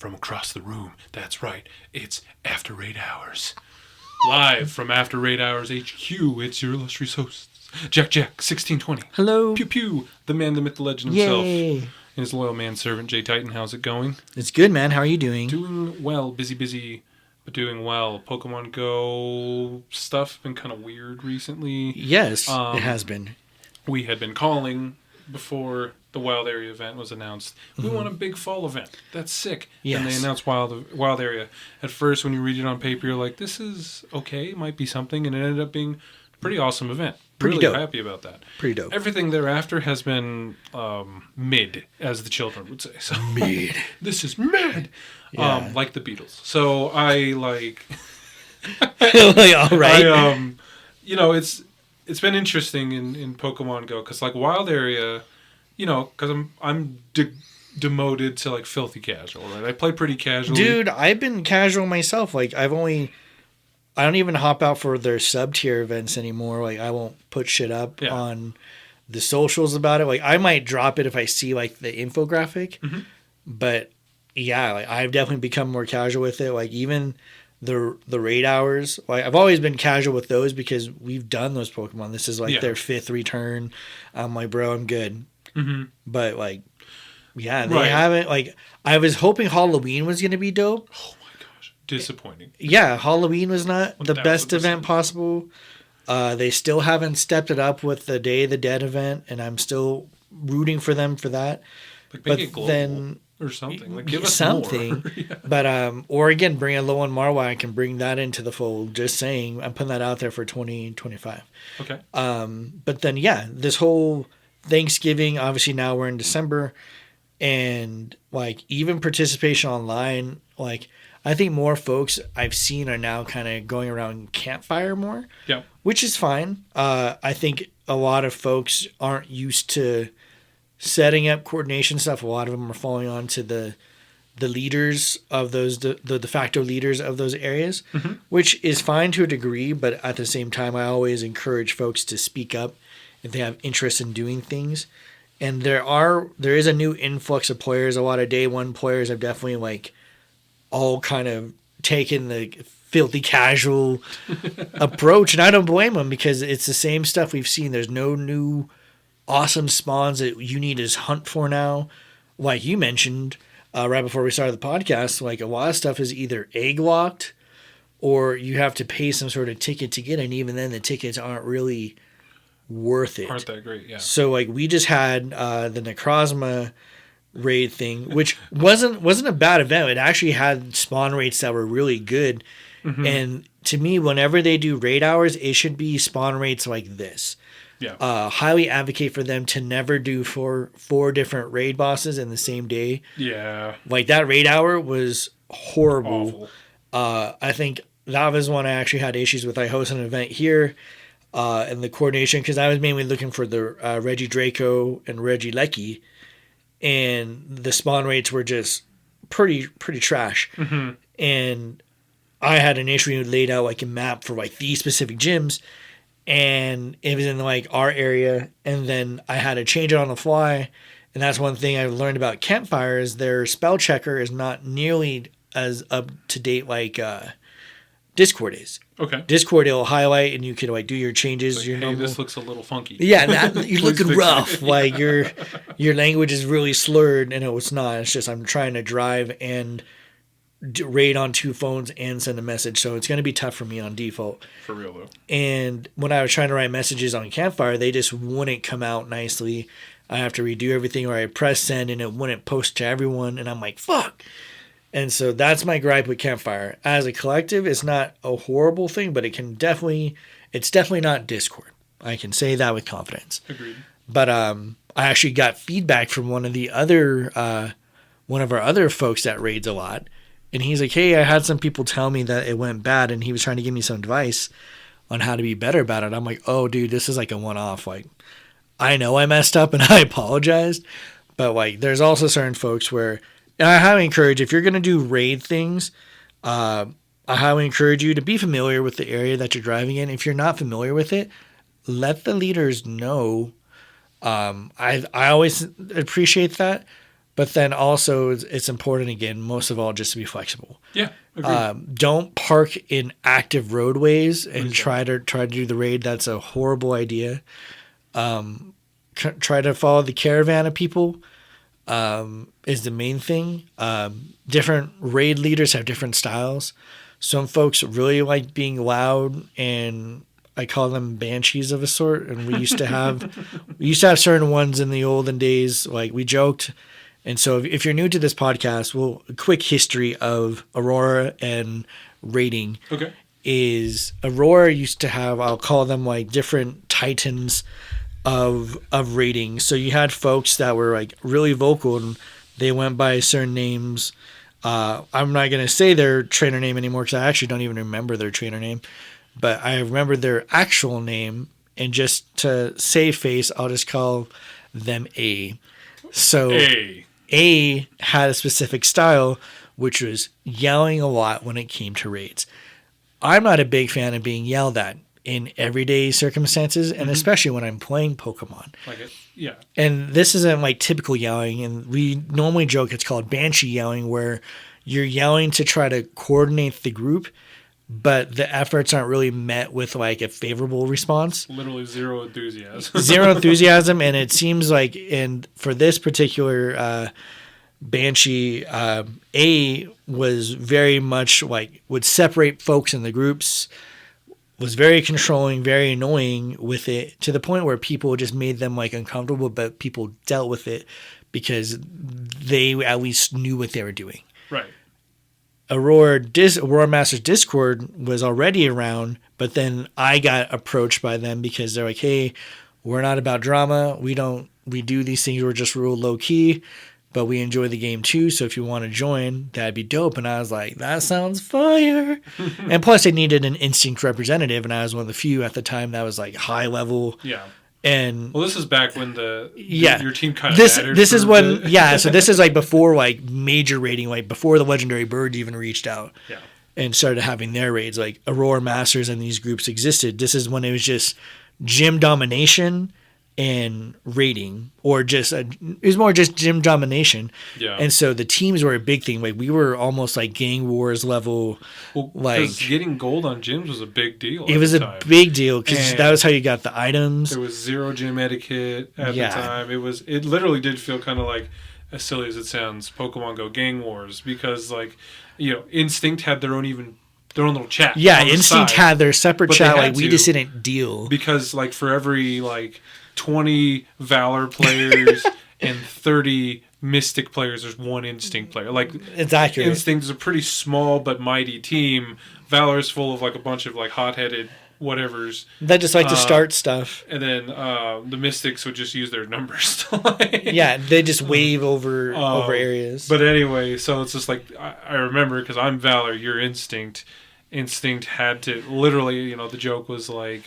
from across the room. That's right, it's After Raid Hours. Live from After Raid Hours HQ, it's your illustrious hosts, JackJack 1620. Hello. Pew Pew, the man, the myth, the legend himself. And his loyal manservant, JayTI7N. How's it going? It's good, man. How are you doing? Doing well. Busy, but doing well. Pokemon Go stuff been kind of weird recently. Yes, it has been. We had been calling before the Wild Area event was announced. We want a big fall event. That's sick. Yes. And they announced Wild Area. At first, when you read it on paper, you're like, this is okay. It might be something. And it ended up being a pretty awesome event. Pretty really dope. Happy about that. Pretty dope. Everything thereafter has been mid, as the children would say. So Mid. This is mid. Yeah. Like the Beatles. So I like... All right. It's been interesting in Pokemon Go because like Wild Area, because I'm demoted to like filthy casual, right? I play pretty casually. Dude, I've been casual myself. Like I don't even hop out for their sub tier events anymore. Like I won't put shit up on the socials about it. Like I might drop it if I see like the infographic, but yeah, like I've definitely become more casual with it. Like even the raid hours, like I've always been casual with those because we've done those Pokemon. This is like their 5th return. I'm like, bro, I'm good. But like, yeah, they haven't. Like I was hoping Halloween was gonna be dope. Oh my gosh, disappointing. Yeah, Halloween was not the 1000%. best event possible. They still haven't stepped it up with the Day of the Dead event, and I'm still rooting for them for that. Like make it global or something. Like give us something. more. But or again, bring a low on Marwai. I can bring that into the fold. Just saying, I'm putting that out there for 2025. Okay. But then this whole Thanksgiving. Obviously, now we're in December, and like even participation online, like I think more folks I've seen are now kind of going around campfire more. Yeah. Which is fine. I think a lot of folks aren't used to setting up coordination stuff. A lot of them are falling on to the leaders of those, the de facto leaders of those areas, which is fine to a degree. But at the same time, I always encourage folks to speak up if they have interest in doing things. And there is a new influx of players. A lot of day one players have definitely like all kind of taken the filthy casual approach. And I don't blame them because it's the same stuff we've seen. There's no new awesome spawns that you need to hunt for now. Like you mentioned right before we started the podcast, like a lot of stuff is either egg locked or you have to pay some sort of ticket to get it. And even then the tickets aren't really worth it. Aren't that great? Yeah. So like we just had the Necrozma Raid thing, which wasn't a bad event. It actually had spawn rates that were really good. And to me, whenever they do raid hours, it should be spawn rates like this. Yeah. Highly advocate for them to never do four different raid bosses in the same day. Yeah. Like that raid hour was horrible. Awful. I think that was one I actually had issues with. I hosted an event here and the coordination, because I was mainly looking for the Regidraco and Regieleki, and the spawn rates were just pretty trash. And I had an issue laid out like a map for like these specific gyms, and it was in like our area, and then I had to change it on the fly. And that's one thing I learned about Campfire is their spell checker is not nearly as up to date like Discord is. Okay. Discord, it'll highlight and you can like do your changes. Like, your hey, normal... this looks a little funky. Yeah, you're looking rough. Yeah. Like your language is really slurred, and it's not. It's just I'm trying to drive and raid on 2 phones and send a message, so it's going to be tough for me on default. For real though. And when I was trying to write messages on Campfire, they just wouldn't come out nicely. I have to redo everything, or I press send and it wouldn't post to everyone, and I'm like, fuck. And so that's my gripe with Campfire. As a collective, it's not a horrible thing, but it's definitely not Discord. I can say that with confidence. Agreed. But I actually got feedback from one of our other folks that raids a lot, and he's like, hey, I had some people tell me that it went bad, and he was trying to give me some advice on how to be better about it. I'm like, oh, dude, this is like a one-off. Like, I know I messed up and I apologized, but like, there's also certain folks where, and I highly encourage, if you're going to do raid things, I highly encourage you to be familiar with the area that you're driving in. If you're not familiar with it, let the leaders know. I always appreciate that, But then also it's important, again, most of all, just to be flexible. Yeah, agreed. Don't park in active roadways and try to do the raid. That's a horrible idea. Try to follow the caravan of people is the main thing. Different raid leaders have different styles. Some folks really like being loud, and I call them banshees of a sort. And we used to have certain ones in the olden days. Like, we joked. And so if you're new to this podcast, a quick history of Aurora and raiding. Okay. Is Aurora used to have, I'll call them like different titans of raiding. So you had folks that were like really vocal, and they went by certain names. I'm not going to say their trainer name anymore because I actually don't even remember their trainer name. But I remember their actual name, and just to save face, I'll just call them A. So A had a specific style, which was yelling a lot when it came to raids. I'm not a big fan of being yelled at in everyday circumstances, and especially when I'm playing Pokemon. Yeah. And this isn't like typical yelling, and we normally joke it's called banshee yelling, where you're yelling to try to coordinate the group, but the efforts aren't really met with like a favorable response. Literally zero enthusiasm. Zero enthusiasm, and it seems like for this particular Banshee, A was very much like would separate folks in the groups, was very controlling, very annoying with it, to the point where people just made them like uncomfortable, but people dealt with it because they at least knew what they were doing. Right. Aurora Masters Discord was already around, but then I got approached by them because they're like, hey, we're not about drama. We do these things. We're just real low key, but we enjoy the game too. So if you want to join, that'd be dope. And I was like, that sounds fire. And plus, they needed an instinct representative, and I was one of the few at the time that was like high level. Yeah. And this is back when your team kind of mattered. This is when so this is like before like major raiding, like before the legendary birds even reached out. Yeah. And started having their raids. Like Aurora Masters and these groups existed. This is when it was just gym domination and raiding, or just it was more just gym domination. Yeah. And so the teams were a big thing. Like we were almost like gang wars level. Well, like getting gold on gyms was a big deal. It was a big deal because that was how you got the items. There was zero gym etiquette at the time. It literally did feel kind of like, as silly as it sounds, Pokemon Go gang wars, because like, Instinct had their own little chat. Yeah, Instinct had their separate chat. Like we just didn't deal, because like for every like 20 Valor players and 30 Mystic players, there's one Instinct player. Like, it's accurate. Instinct is a pretty small but mighty team. Valor is full of like a bunch of like hot-headed whatevers that just like to start stuff. And then the Mystics would just use their numbers to they just wave over areas. But anyway, so it's just like I remember, because I'm Valor, you're Instinct. Instinct had to literally, the joke was like,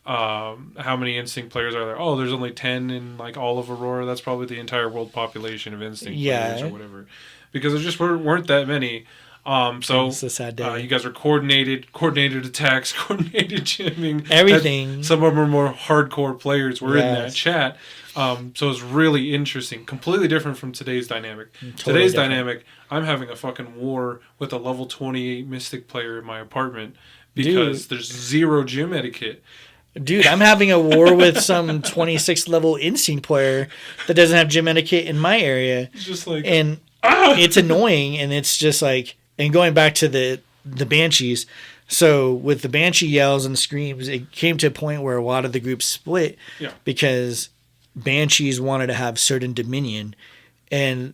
how many Instinct players are there? Oh, there's only 10 in like all of Aurora. That's probably the entire world population of Instinct players or whatever, because there just weren't that many. So it's a sad day. You guys are coordinated attacks, coordinated gymming, everything. Some of them are more hardcore players were in that chat. So it's really interesting. Completely different from today's dynamic. Today's dynamic, I'm having a fucking war with a level 28 Mystic player in my apartment because there's zero gym etiquette. Dude, I'm having a war with some 26 level Instinct player that doesn't have gym etiquette in my area. It's just like, and it's annoying, and it's just like, and going back to the Banshees. So with the Banshee yells and screams, it came to a point where a lot of the groups split because Banshees wanted to have certain dominion, and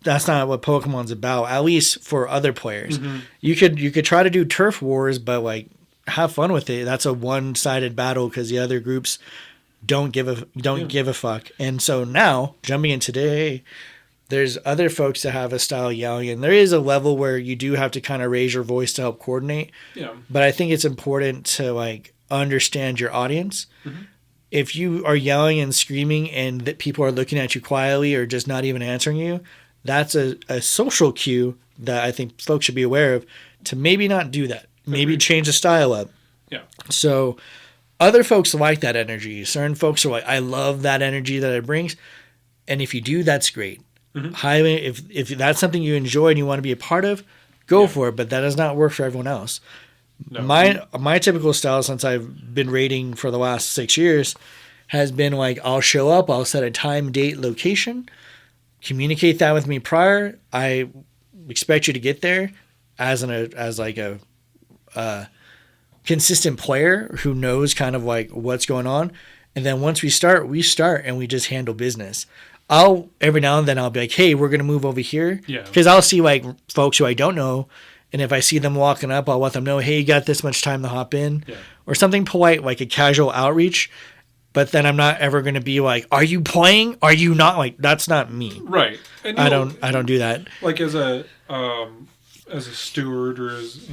that's not what Pokemon's about, at least for other players. Mm-hmm. You could try to do turf wars, but like, have fun with it. That's a one-sided battle because the other groups don't give a fuck. And so now, jumping in today, there's other folks that have a style yelling, and there is a level where you do have to kind of raise your voice to help coordinate. Yeah. But I think it's important to like understand your audience. Mm-hmm. If you are yelling and screaming and that people are looking at you quietly or just not even answering you, that's a social cue that I think folks should be aware of, to maybe not do that. Maybe change the style up. Yeah. So other folks like that energy. Certain folks are like, I love that energy that it brings. And if you do, that's great. highly, if that's something you enjoy and you want to be a part of, go for it. But that does not work for everyone else. No. My typical style, since I've been raiding for the last 6 years, has been like, I'll show up, I'll set a time, date, location, communicate that with me prior. I expect you to get there as a consistent player who knows kind of like what's going on. And then once we start and we just handle business. Every now and then I'll be like, hey, we're going to move over here. Yeah. Because I'll see like folks who I don't know. And if I see them walking up, I'll let them know, hey, you got this much time to hop in. Yeah. Or something polite, like a casual outreach. But then I'm not ever going to be like, are you playing? Are you not? Like, that's not me. Right. And I don't do that. Like as a steward or as,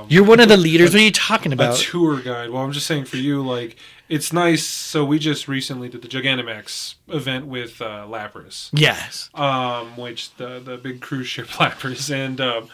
you're one of the leaders. What are you talking about? A tour guide. Well, I'm just saying for you, like, it's nice. So we just recently did the Gigantamax event with Lapras. Yes. Which the big cruise ship Lapras. And,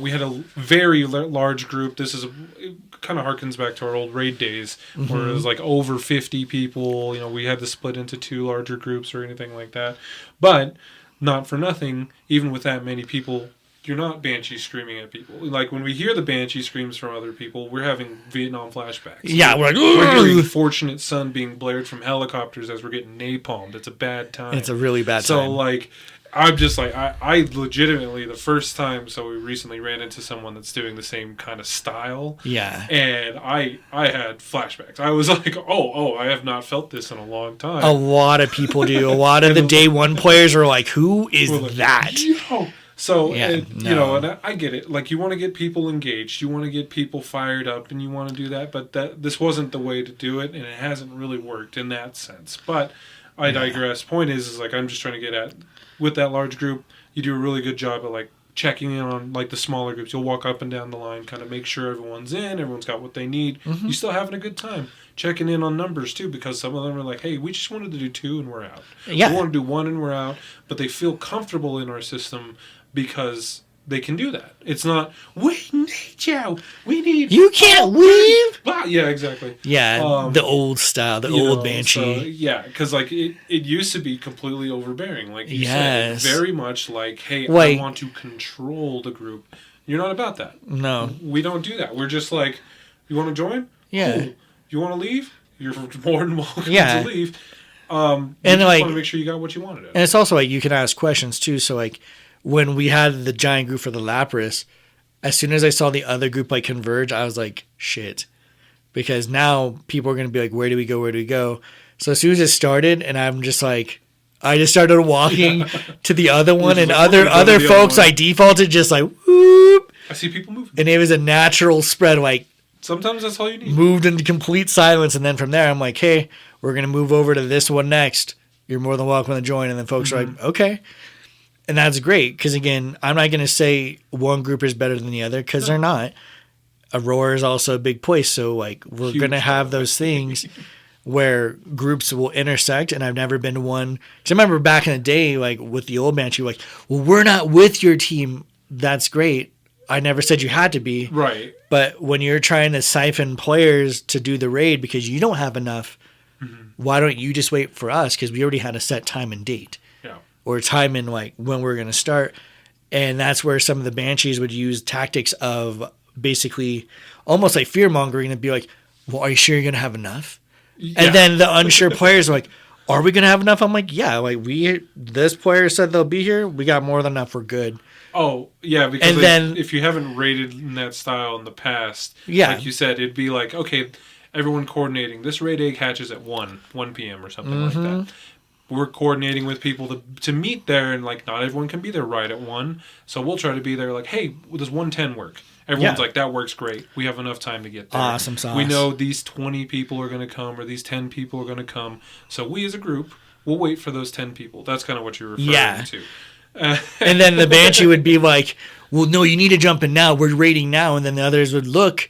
we had a very large group. This is it kind of harkens back to our old raid days where it was like over 50 people. We had to split into 2 larger groups or anything like that. But not for nothing, even with that many people, you're not Banshee screaming at people. Like, when we hear the Banshee screams from other people, we're having Vietnam flashbacks. Yeah, we're like, we're hearing Fortunate Son being blared from helicopters as we're getting napalmed. It's a bad time. It's a really bad time. So, like, I'm just like, I legitimately, the first time, so we recently ran into someone that's doing the same kind of style. Yeah. And I had flashbacks. I was like, oh, I have not felt this in a long time. A lot of people do. A lot of the day one players are like, who is that? Yo! So, and I get it. Like, you want to get people engaged. You want to get people fired up, and you want to do that. But this wasn't the way to do it, and it hasn't really worked in that sense. But I digress. Point is like, I'm just trying to get at, with that large group, you do a really good job of, like, checking in on, like, the smaller groups. You'll walk up and down the line, kind of make sure everyone's in, everyone's got what they need. Mm-hmm. You're still having a good time. Checking in on numbers, too, because some of them are like, hey, we just wanted to do 2 and we're out. Yeah. We want to do 1 and we're out. But they feel comfortable in our system because they can do that. It's not, we need you. We need you. Can't leave. Yeah, exactly. Yeah, the old style, the old Banshee. So, because like it used to be completely overbearing. Like you said, very much like, hey, I want to control the group. You're not about that. No. We don't do that. We're just like, you want to join? Yeah. Cool. You want to leave? You're more than welcome to leave. And just like, want to make sure you got what you wanted. And it's also like, you can ask questions too. So like, when we had the giant group for the Lapras, as soon as I saw the other group like converge, I was like, shit. Because now people are going to be like, where do we go? Where do we go? So as soon as it started, and I'm just like, I just started walking to the other one, and like, other folks, I defaulted just like, whoop. I see people moving. And it was a natural spread, like, sometimes that's all you need. Moved into complete silence, and then from there, I'm like, hey, we're going to move over to this one next. You're more than welcome to join. And then folks are like, okay. And that's great, because, again, I'm not going to say one group is better than the other, because they're not. Aurora is also a big place, so, like, we're going to have those things where groups will intersect, and I've never been to one. Because I remember back in the day, like, with the old Banshee, like, well, we're not with your team. That's great. I never said you had to be. Right. But when you're trying to siphon players to do the raid because you don't have enough, why don't you just wait for us? Because we already had a set time and date. Or time in like when we're going to start. And that's where some of the Banshees would use tactics of basically almost like fear mongering and be like, well, are you sure you're going to have enough? Yeah. And then the unsure players are like, are we going to have enough? I'm like, yeah, like this player said they'll be here. We got more than enough. We're good. Oh, yeah. Because then, if you haven't raided in that style in the past, like you said, it'd be like, okay, everyone coordinating. This raid egg hatches at 1 p.m. or something like that. We're coordinating with people to meet there, and like not everyone can be there right at 1. So we'll try to be there like, hey, does 1:10 work? Everyone's like, that works great. We have enough time to get there. Awesome sauce. We know these 20 people are going to come, or these 10 people are going to come. So we as a group will wait for those 10 people. That's kind of what you're referring to. And then the Banshee would be like, well, no, you need to jump in now. We're raiding now. And then the others would look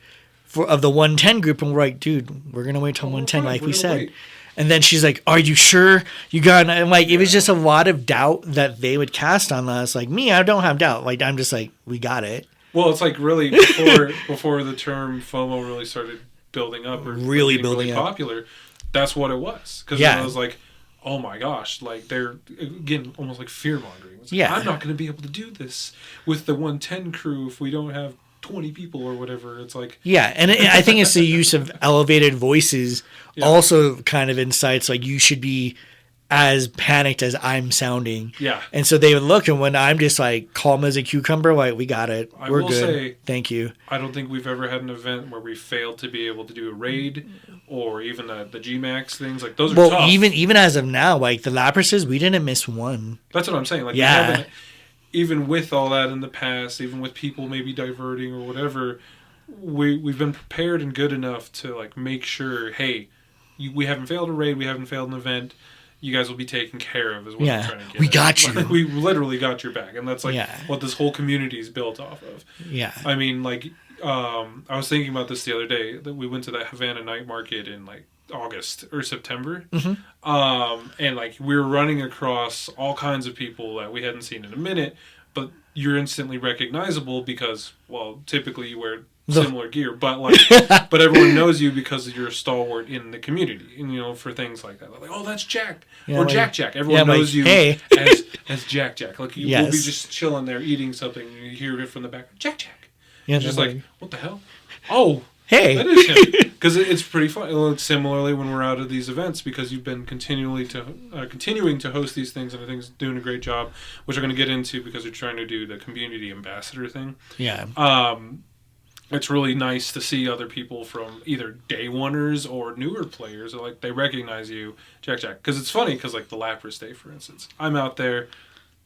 of the 110 group, and we're like, dude, we're going to wait till 110 like we said. Wait. And then she's like, are you sure you got it? Like, it was just a lot of doubt that they would cast on us. Like, me, I don't have doubt. Like, I'm just like, we got it. Well, it's like really before the term FOMO really started building up or really building popular, that's what it was. Because I was like, oh my gosh, like they're again almost like fear mongering. Yeah, I'm not going to be able to do this with the 110 crew if we don't have 20 people or whatever. It's like, yeah, and I think it's the use of elevated voices also kind of incites like you should be as panicked as I'm sounding. Yeah. And so they would look, and when I'm just like calm as a cucumber, like, we got it. We're good. Say, thank you. I don't think we've ever had an event where we failed to be able to do a raid or even the GMax things. Like, those are tough. Even as of now, like the Laprases, we didn't miss one. That's what I'm saying. Like, we haven't, even with all that in the past, even with people maybe diverting or whatever, we've been prepared and good enough to like make sure, hey, we haven't failed a raid, we haven't failed an event. You guys will be taken care of, is what I'm trying to get we got you. Like, we literally got your back, and that's like what this whole community is built off of. Yeah. I mean, like, I was thinking about this the other day, that we went to that Havana night market in like August or September, and like we were running across all kinds of people that we hadn't seen in a minute, but you're instantly recognizable because, well, typically you wear similar gear, but like, but everyone knows you because you're a stalwart in the community, and you know, for things like that, like, oh, that's Jack or JackJack. Everyone knows you as JackJack. Like, you will be just chilling there eating something, and you hear it from the back, JackJack. Yeah, it's just like, what the hell? Oh, hey, that is him. Because it's pretty fun. Similarly, when we're out at these events, because you've been continuing to host these things, and I think it's doing a great job, which we're going to get into because you're trying to do the community ambassador thing. Yeah. It's really nice to see other people from either day oneers or newer players, or like they recognize you, JackJack. Because it's funny, because like the Lapras Day, for instance, I'm out there.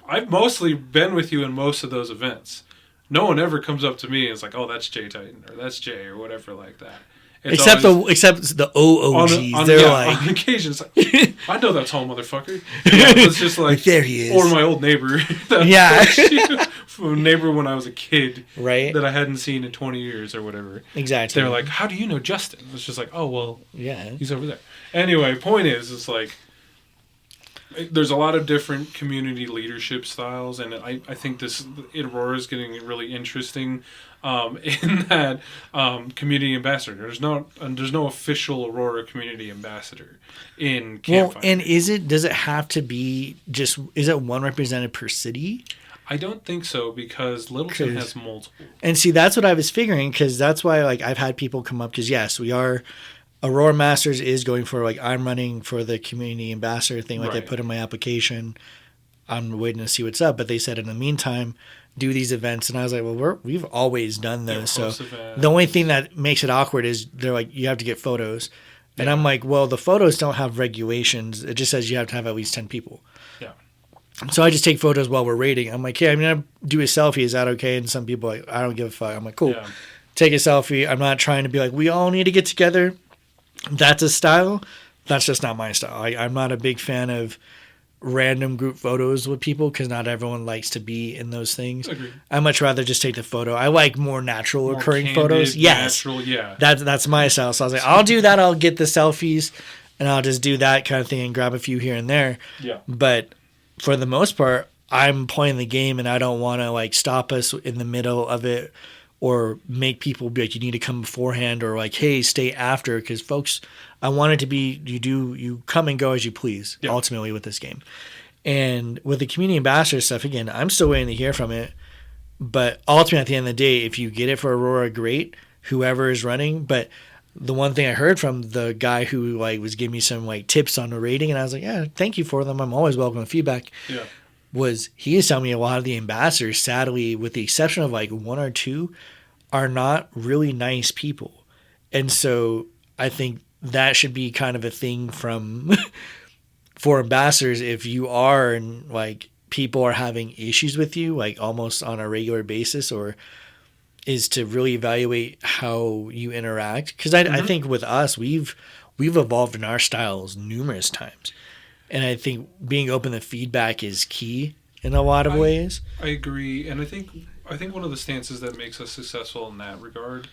I've mostly been with you in most of those events. No one ever comes up to me and is like, "Oh, that's JayTI7N or that's Jay or whatever like that." It's except the OOGs, they're like on occasion, it's like, I know that tall motherfucker. Yeah, it's just like there he is, or my old neighbor. From a neighbor when I was a kid, right? That I hadn't seen in 20 years or whatever. Exactly. They're like, "How do you know Justin?" It's just like, "Oh, well, yeah, he's over there." Anyway, point is, it's like there's a lot of different community leadership styles, and I think Aurora is getting really interesting in that community ambassador. There's no official Aurora community ambassador in Campfire. Well, and does it have to be is it one representative per city? I don't think so, because Littleton has multiple. And see, that's what I was figuring, because that's why like I've had people come up, because yes, we are. Aurora Masters is going for, like, I'm running for the community ambassador thing. Like, I put in my application. I'm waiting to see what's up. But they said, in the meantime, do these events. And I was like, well, we've always done those. So the only thing that makes it awkward is they're like, you have to get photos. And I'm like, well, the photos don't have regulations. It just says you have to have at least 10 people. Yeah. So I just take photos while we're raiding. I'm like, hey, I'm going to do a selfie. Is that okay? And some people are like, I don't give a fuck. I'm like, cool. Yeah. Take a selfie. I'm not trying to be like, we all need to get together. That's a style. That's just not my style. I'm not a big fan of random group photos with people because not everyone likes to be in those things. Agreed. I much rather just take the photo. I like more natural occurring candid, photos. Yes, natural, yeah. That's my style. So I was like, I'll do that. I'll get the selfies, and I'll just do that kind of thing and grab a few here and there. Yeah. But for the most part, I'm playing the game, and I don't want to like stop us in the middle of it. Or make people be like, you need to come beforehand, or like, hey, stay after, because folks, I want it to be you come and go as you please. Yeah. Ultimately with this game, and with the community ambassador stuff, again, I'm still waiting to hear from it. But ultimately, at the end of the day, if you get it for Aurora, great. Whoever is running, but the one thing I heard from the guy who like was giving me some like tips on the rating, and I was like, yeah, thank you for them. I'm always welcome to feedback. Yeah. Was he is telling me a lot of the ambassadors, sadly, with the exception of like one or two, are not really nice people. And so I think that should be kind of a thing for ambassadors. If you are and like people are having issues with you, like almost on a regular basis, or is to really evaluate how you interact. Because I think with us, we've evolved in our styles numerous times. And I think being open to feedback is key in a lot of ways. I agree. And I think one of the stances that makes us successful in that regard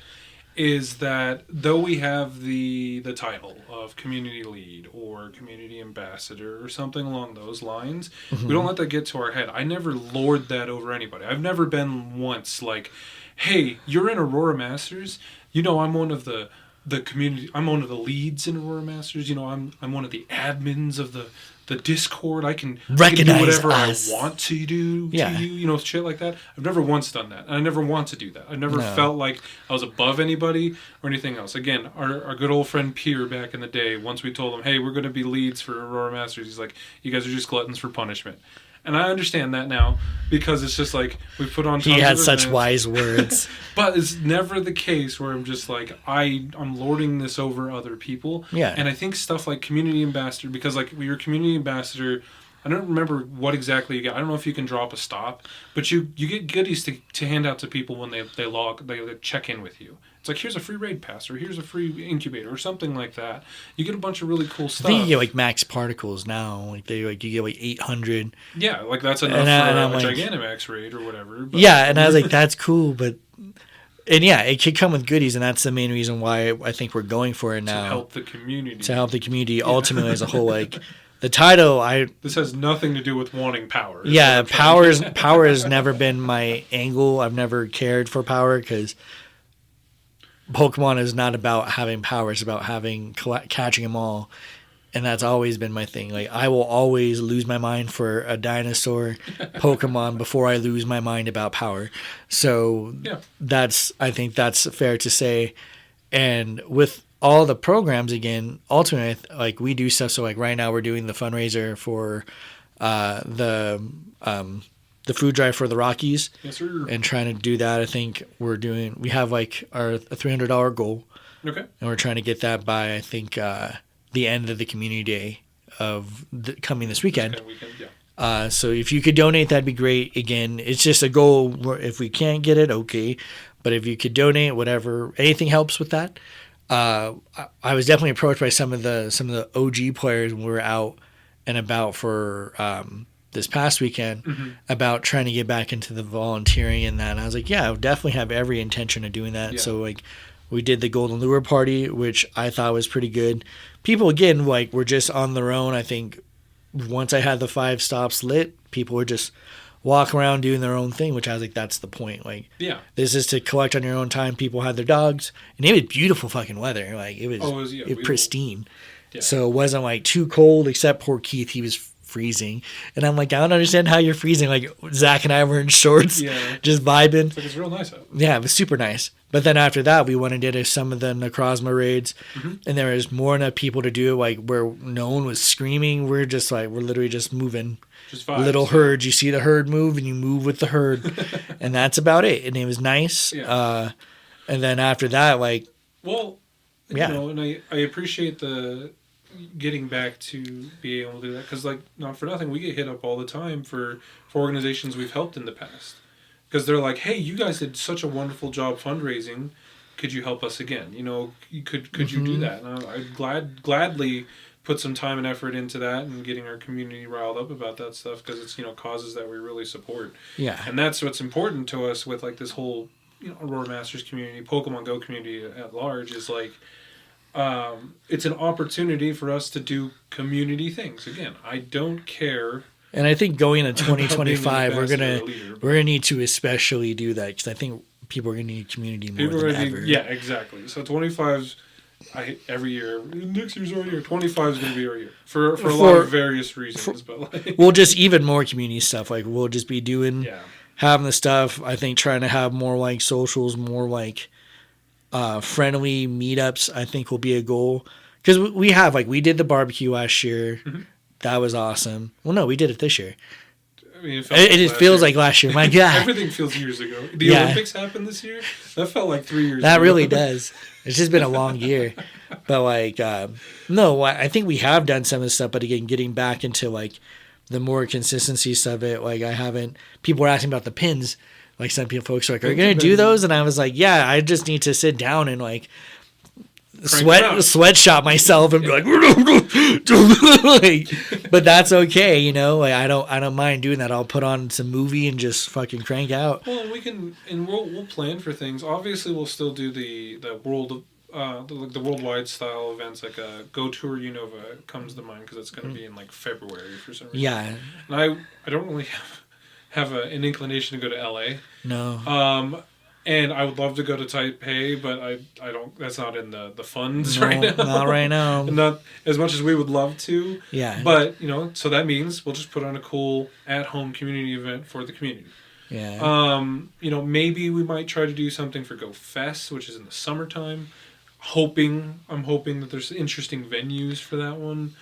is that though we have the title of community lead or community ambassador or something along those lines, we don't let that get to our head. I never lord that over anybody. I've never been once like, hey, you're in Aurora Masters. You know, I'm one of the the community. I'm one of the leads in Aurora Masters. You know, I'm one of the admins of the Discord. I can do whatever us. I want to do to you. You know, shit like that. I've never once done that, and I never want to do that. I never felt like I was above anybody or anything else. Again, our good old friend Pierre back in the day. Once we told him, hey, we're going to be leads for Aurora Masters, he's like, you guys are just gluttons for punishment. And I understand that now because it's just like we put on. He had such wise words, but it's never the case where I'm just like I'm lording this over other people. Yeah, and I think stuff like community ambassador, because like your community ambassador, I don't remember what exactly you get. I don't know if you can drop a stop, but you get goodies to hand out to people when they check in with you. It's like, here's a free raid pass, or here's a free incubator, or something like that. You get a bunch of really cool stuff. I think you get like max particles now. Like you get like 800. Yeah, like that's enough for a Gigantamax raid or whatever. But. Yeah, and I was like, that's cool, but it could come with goodies, and that's the main reason why I think we're going for it now. To help the community. Ultimately as a whole, like. The title, This has nothing to do with wanting power. Yeah, power has never been my angle. I've never cared for power because Pokemon is not about having power. It's about catching them all, and that's always been my thing. Like I will always lose my mind for a dinosaur Pokemon before I lose my mind about power. So I think that's fair to say. And with all the programs, again, ultimately, like we do stuff. So like right now we're doing the fundraiser for the food drive for the Rockies. Yes, sir. And trying to do that. I think we have like a $300 goal. Okay. And we're trying to get that by, I think, the end of the community day of coming this weekend. So if you could donate, that'd be great. Again, it's just a goal. If we can't get it, okay. But if you could donate, whatever, anything helps with that. I was definitely approached by some of the OG players when we were out and about for this past weekend about trying to get back into the volunteering and that. And I was like, yeah, I definitely have every intention of doing that. Yeah. So like we did the Golden Lure Party, which I thought was pretty good. People, again, like were just on their own. I think once I had the 5 stops lit, people were just walk around doing their own thing, which I was like, that's the point. Like, this is to collect on your own time. People had their dogs, and it was beautiful fucking weather. Like, it was pristine. Yeah. So it wasn't like too cold, except poor Keith. He was freezing, and I'm like, I don't understand how you're freezing. Like Zach and I were in shorts, just vibing. It's real nice out. Yeah, it was super nice. But then after that, we went and did some of the Necrozma raids, and there was more enough people to do it. Like where no one was screaming, we're literally just moving. Just vibes, little herds. You see the herd move, and you move with the herd, and that's about it. And it was nice. Yeah. And then after that, like, you know, and I appreciate the getting back to be able to do that because, like, not for nothing, we get hit up all the time for organizations we've helped in the past because they're like, hey, you guys did such a wonderful job fundraising. Could you help us again? You know, could you do that? And I'd gladly put some time and effort into that and getting our community riled up about that stuff because it's, you know, causes that we really support. Yeah. And that's what's important to us with like this whole, you know, Aurora Masters community, Pokemon Go community at large is like, it's an opportunity for us to do community things. Again, I don't care. And I think going into 2025, we're gonna need to especially do that because I think people are gonna need community more than ever. Yeah, exactly. So 25's every year. Next year's our year. 25 is going to be our year for a lot of various reasons. But like, we'll just even more community stuff. Like we'll just be doing having the stuff. I think trying to have more like socials, more like friendly meetups. I think will be a goal because we have we did the barbecue last year. That was awesome. Well, no, we did it this year. I mean, it feels like last year. My God, everything feels years ago. The Olympics happened this year. That felt like 3 years. That ago. really does. It's just been a long year. But no, I think we have done some of this stuff. But again, getting back into like the more consistency of it, like I haven't. People were asking about the pins. Like some folks are like, "Are you gonna do those?" And I was like, "Yeah, I just need to sit down and like." Sweatshop myself and be like, but that's okay, you know. Like I don't mind doing that. I'll put on some movie and just fucking crank out. Well, we'll plan for things. Obviously, we'll still do the worldwide style events like Go Tour Unova comes to mind because it's going to be in like February for some reason. Yeah, and I don't really have an inclination to go to LA. No. And I would love to go to Taipei, but I don't. That's not in the funds right now. Not right now. Not as much as we would love to. Yeah. But so that means we'll just put on a cool at-home community event for the community. Yeah. Maybe we might try to do something for Go Fest, which is in the summertime. I'm hoping that there's interesting venues for that one.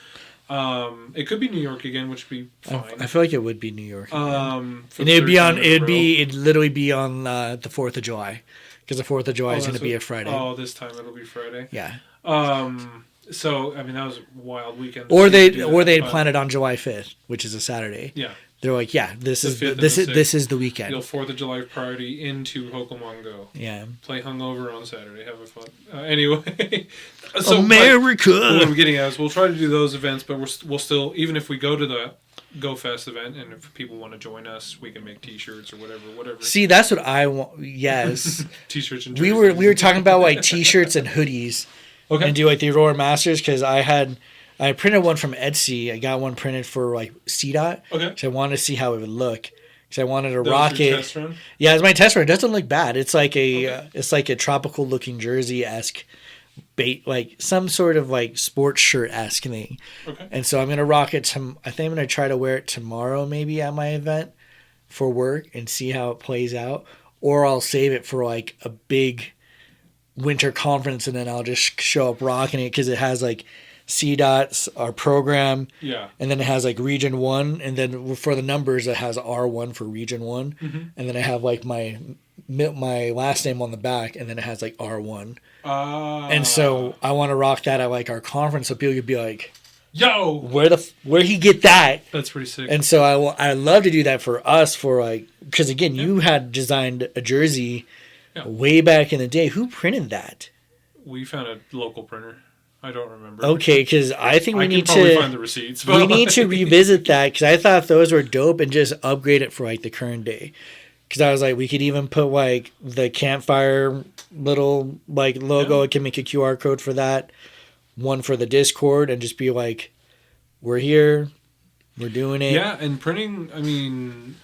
It could be New York again, which would be fine. I feel like it would be New York. And it'd literally be on the 4th of July, because the 4th of July is going to be a Friday. Oh, this time it'll be Friday. Yeah. So I mean that was a wild weekend. Or they'd plan it on July 5th, which is a Saturday. Yeah. They're like, yeah, this is the weekend. 4th of July party into Pokemon Go. Yeah. Play hungover on Saturday. Have a fun. Anyway. So America. What I'm getting at is we'll try to do those events, but we'll still, even if we go to the Go Fest event, and if people want to join us, we can make T-shirts or whatever. See, that's what I want. Yes. T-shirts and we were talking about like T-shirts and hoodies. Okay. And do like the Aurora Masters, because I printed one from Etsy. I got one printed for like CDOT. Okay. Because I wanted to see how it would look. Because I wanted to That rock was your it. test run? Yeah, it's my test run. It doesn't look bad. It's like a tropical looking jersey-esque bait, like some sort of like sports shirt-esque thing. Okay. And so I'm gonna rock it. I think I'm gonna try to wear it tomorrow, maybe at my event for work, and see how it plays out. Or I'll save it for like a big winter conference, and then I'll just show up rocking it, because it has like CDOT's our program, Yeah. and then it has like Region 1, and then for the numbers it has R1 for Region 1, and then I have like my last name on the back, and then it has like R1, and so I want to rock that at like our conference, so people could be like, yo, where he get that? That's pretty sick. And so I love to do that for us, for like, because again, you had designed a jersey way back in the day. Who printed that? We found a local printer. I don't remember. Okay, because I think we need probably to find the receipts. we need to revisit that, because I thought those were dope, and just upgrade it for like the current day. Because I was like, we could even put like the campfire little like logo. I can make a QR code for that. One for the Discord, and just be like, we're here, we're doing it. Yeah, and printing, I mean,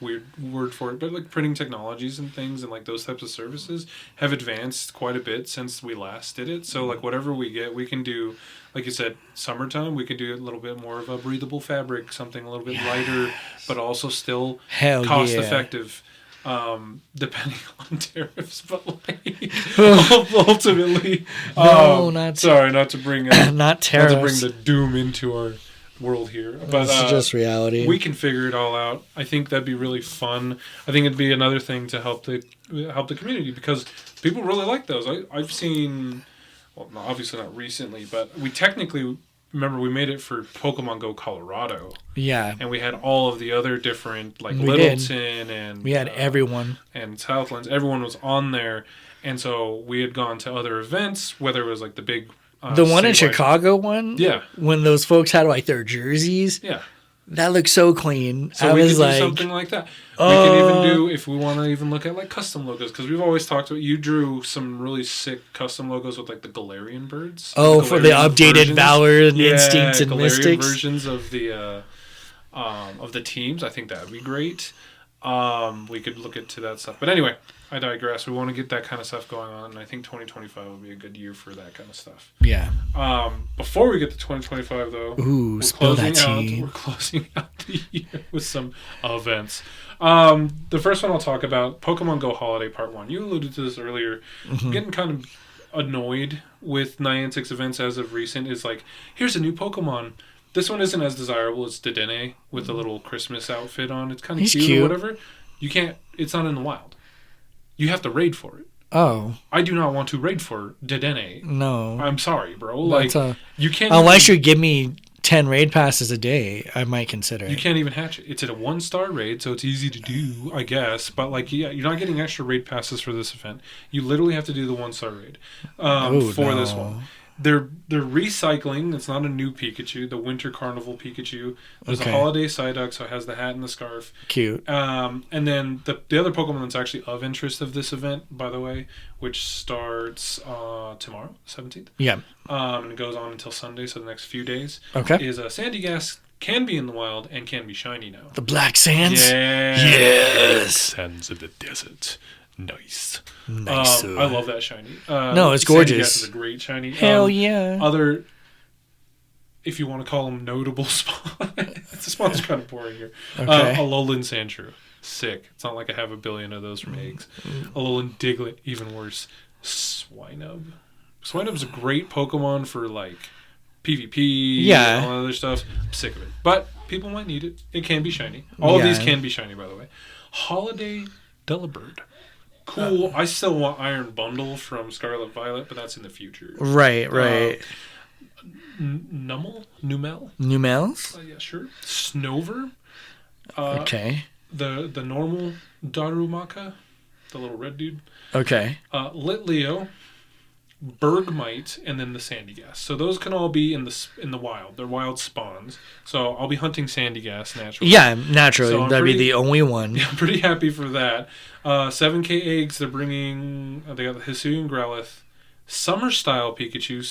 weird word for it, but like printing technologies and things and like those types of services have advanced quite a bit since we last did it. So like whatever we get, we can do, like you said, summertime, we can do a little bit more of a breathable fabric, something a little bit lighter, but also still cost effective. Depending on tariffs, but like ultimately, not to bring not tariffs, not to bring the doom into our world here, but it's just reality. We can figure it all out. I think that'd be really fun. I think it'd be another thing to help the community, because people really like those. I've seen, well, obviously not recently, but we technically. Remember, we made it for Pokemon Go Colorado. Yeah. And we had all of the other different, like Littleton and... We had everyone. And Southlands. Everyone was on there. And so we had gone to other events, whether it was like the big... the one in Chicago one? Yeah. When those folks had like their jerseys? Yeah. That looked so clean. So we could do something like that. We could even do, if we want to even look at like custom logos, because we've always talked about, you drew some really sick custom logos with like the Galarian birds. Oh, for the updated Valor and Instincts and Galarian Mystics versions of the teams. I think that would be great. We could look into that stuff. But anyway, I digress. We want to get that kind of stuff going on, and I think 2025 will be a good year for that kind of stuff. Yeah. Before we get to 2025, though, we're closing out the year with some events. The first one I'll talk about, Pokemon Go Holiday Part 1. You alluded to this earlier. I'm getting kind of annoyed with Niantic's events as of recent. It's like, here's a new Pokemon. This one isn't as desirable as Dedenne with the little Christmas outfit on. It's kind of cute or whatever. You can't, it's not in the wild. You have to raid for it. Oh. I do not want to raid for Dedenne. No. I'm sorry, bro. Like, you can't... Unless you give me 10 raid passes a day, I might consider it. You can't even hatch it. It's at a 1-star raid, so it's easy to do, I guess. But, like, yeah, you're not getting extra raid passes for this event. You literally have to do the 1-star raid this one. They're recycling. It's not a new Pikachu. The Winter Carnival Pikachu. There's a holiday Psyduck, so it has the hat and the scarf. Cute. And then the other Pokemon that's actually of interest of this event, by the way, which starts tomorrow, 17th. Yeah. And it goes on until Sunday, so the next few days. Okay. Is a Sandygast can be in the wild and can be shiny now. The Black Sands? Yeah. Yes. Sands of the desert. Nice. Nice. I love that shiny. No, it's gorgeous. Sandy Gas is a great shiny. Hell yeah. Other, if you want to call them notable spawns, the spawns are kind of boring here. Okay. Alolan Sandshrew. Sick. It's not like I have a billion of those from eggs. Alolan Diglett, even worse. Swinub. Swinub's a great Pokemon for like PvP and all that other stuff. I'm sick of it. But people might need it. It can be shiny. All of these can be shiny, by the way. Holiday Delibird. Cool. I still want Iron Bundle from Scarlet Violet, but that's in the future. Right. Numel? Numels? Yeah, sure. Snover. Okay. The normal Darumaka, the little red dude. Okay. Litleo, Bergmite, and then the Sandygas. So those can all be in the wild. They're wild spawns. So I'll be hunting Sandygas naturally. Yeah, naturally. So that'd be the only one. Yeah, I'm pretty happy for that. 7K eggs. They're bringing. They got the Hisuian Growlithe, Summer Style Pikachu.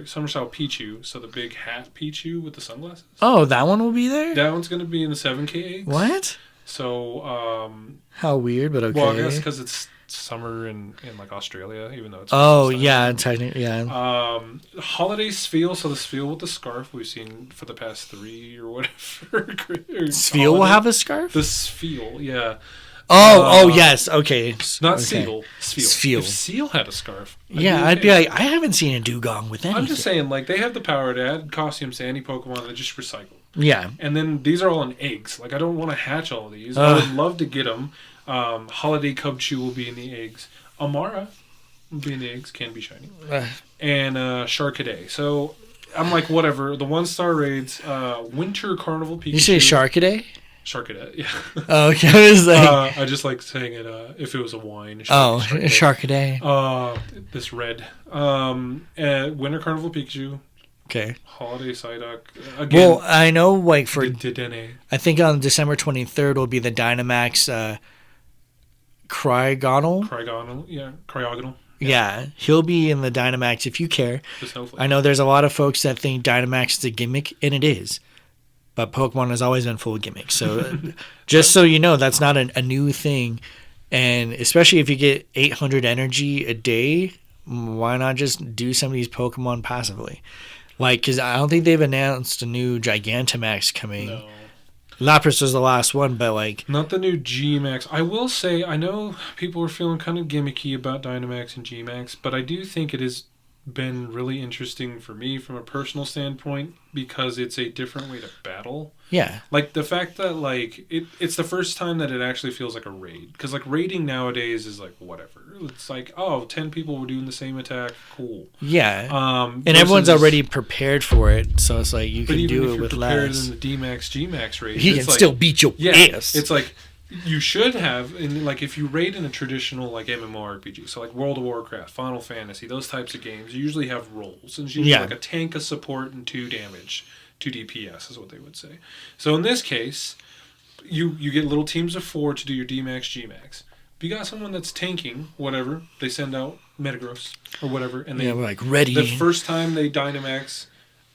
Summer Style Pichu. So the big hat Pichu with the sunglasses. Oh, that one will be there? That one's going to be in the 7K eggs. What? So. How weird, but okay. Well, I guess because it's summer in like Australia, even though it's. Oh yeah, technically yeah. Holiday Spheal. So the Spheal with the scarf we've seen for the past 3 or whatever. Spheal will have a scarf. The Spheal, yeah. Oh yes, okay. Not okay. Seal. Spheal. If Seal had a scarf, I'd be like, I haven't seen a dugong with anything. I'm just saying, like they have the power to add costumes to any Pokemon that just recycle. Yeah. And then these are all in eggs. Like I don't want to hatch all of these. I would love to get them. Holiday Cubchoo will be in the eggs. Amara will be in the eggs. Can be shiny. And Sharkaday. So I'm like, whatever. The 1-star raids. Winter Carnival Pikachu. You say Sharkaday? Sharkaday, yeah. Oh, okay. I was like... I just like saying it if it was a wine. Sharkaday. This red. Winter Carnival Pikachu. Okay. Holiday Psyduck. Again, well, I know, like, for... Dedenne. I think on December 23rd will be the Dynamax Cryogonal. Yeah, he'll be in the Dynamax if you care. I know there's a lot of folks that think Dynamax is a gimmick, and it is. But Pokemon has always been full of gimmicks. So just so you know, that's not a new thing. And especially if you get 800 energy a day, why not just do some of these Pokemon passively? Like, because I don't think they've announced a new Gigantamax coming. No. Lapras was the last one, but like... Not the new GMax. I will say, I know people are feeling kind of gimmicky about Dynamax and GMax, but I do think it has been really interesting for me from a personal standpoint because it's a different way to battle. Yeah. Like, the fact that, like, it's the first time that it actually feels like a raid. Because, like, raiding nowadays is, like, whatever. It's like, 10 people were doing the same attack. Cool. Yeah. And everyone's already prepared for it, so it's like you can do it with less. But even if you're prepared in the D-Max, G-Max raid, he can still beat your ass. It's like, you should have, like, if you raid in a traditional, like, MMORPG, so, like, World of Warcraft, Final Fantasy, those types of games, you usually have roles. And it's usually, like, a tank, a support, and 2 damage. 2 DPS is what they would say. So in this case, you get little teams of 4 to do your D-Max, G-Max. If you got someone that's tanking, whatever, they send out Metagross or whatever. And we're like, ready. The first time they Dynamax,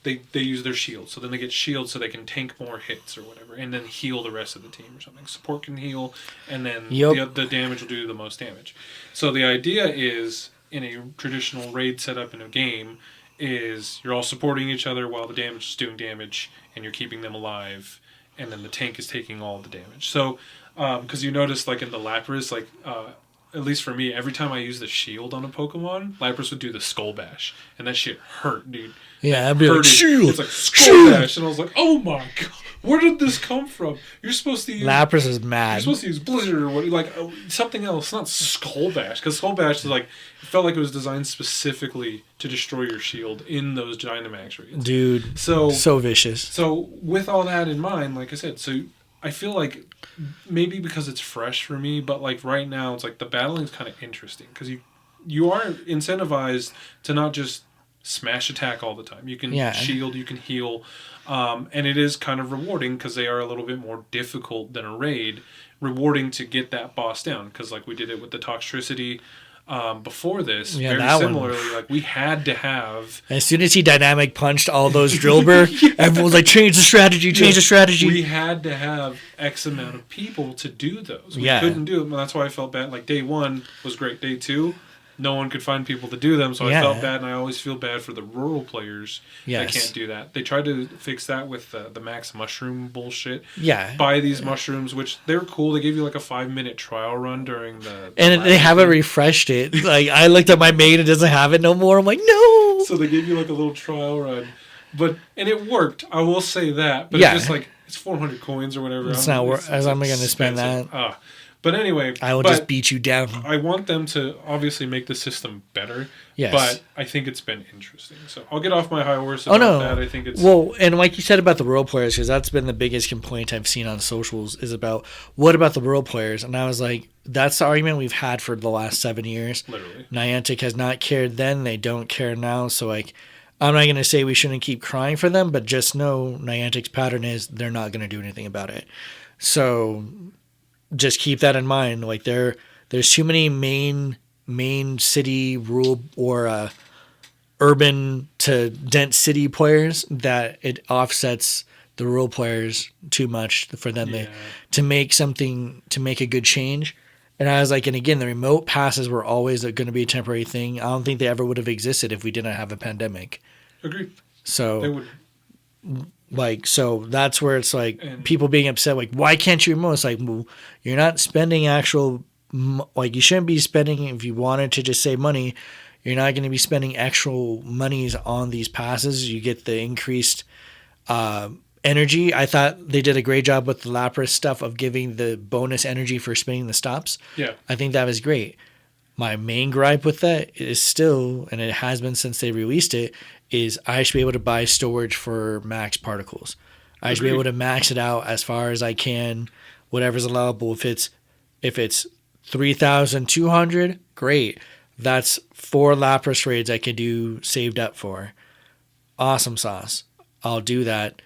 they use their shield. So then they get shield so they can tank more hits or whatever. And then heal the rest of the team or something. Support can heal, and then the damage will do the most damage. So the idea is, in a traditional raid setup in a game, is you're all supporting each other while the damage is doing damage, and you're keeping them alive, and then the tank is taking all the damage. So, because you notice, like, in the Lapras, like, at least for me, every time I use the shield on a Pokemon, Lapras would do the Skull Bash, and that shit hurt, dude. Yeah, I'd be like, shield! It's like, Skull Bash, and I was like, oh my god, where did this come from? You're supposed to use... Lapras is mad. You're supposed to use Blizzard or what, like, something else, not Skull Bash, because Skull Bash is like, it felt like it was designed specifically to destroy your shield in those Dynamax raids. Dude, so vicious. So with all that in mind, like I said, so I feel like maybe because it's fresh for me, but like right now it's like the battling is kind of interesting because you are incentivized to not just smash attack all the time. You can shield, you can heal, and it is kind of rewarding because they are a little bit more difficult than a raid. Rewarding to get that boss down because like we did it with the Toxtricity before this. Yeah, very that similarly, one. like we had to have. As soon as he dynamic punched all those Drillbur, everyone's like, change the strategy, change the strategy. We had to have X amount of people to do those. We couldn't do it. And that's why I felt bad. Like, day 1 was great. Day 2, no one could find people to do them, so I felt bad, and I always feel bad for the rural players that can't do that. They tried to fix that with the max mushroom bullshit. Yeah. Buy these mushrooms, which they're cool. They give you like a 5-minute trial run during the and they haven't refreshed it. Like, I looked at my main, it doesn't have it no more. I'm like, no! So they gave you like a little trial run. And it worked, I will say that. But it's just like, it's 400 coins or whatever. It's not worth, as I'm going to spend that. But anyway, I will just beat you down. I want them to obviously make the system better. Yes. But I think it's been interesting. So I'll get off my high horse about that. I think it's and like you said about the role players, because that's been the biggest complaint I've seen on socials is about what about the role players? And I was like, that's the argument we've had for the last 7 years. Literally. Niantic has not cared then; they don't care now. So like, I'm not going to say we shouldn't keep crying for them, but just know Niantic's pattern is they're not going to do anything about it. So just keep that in mind. Like there's too many main city rural or urban to dense city players that it offsets the rural players too much for them to make a good change. And I was like, and again, the remote passes were always going to be a temporary thing. I don't think they ever would have existed if we didn't have a pandemic. Agreed. So they would. Like, so that's where it's like people being upset, like, why can't you remote? It's like, well, you're not spending actual, like, you shouldn't be spending, if you wanted to just save money, you're not going to be spending actual monies on these passes. You get the increased energy. I thought they did a great job with the Lapras stuff of giving the bonus energy for spinning the stops. Yeah. I think that was great. My main gripe with that is still, and it has been since they released it, is I should be able to buy storage for max particles. I should be able to max it out as far as I can, whatever's allowable. If it's 3,200, great. That's 4 Lapras raids I could do saved up for. Awesome sauce. I'll do that.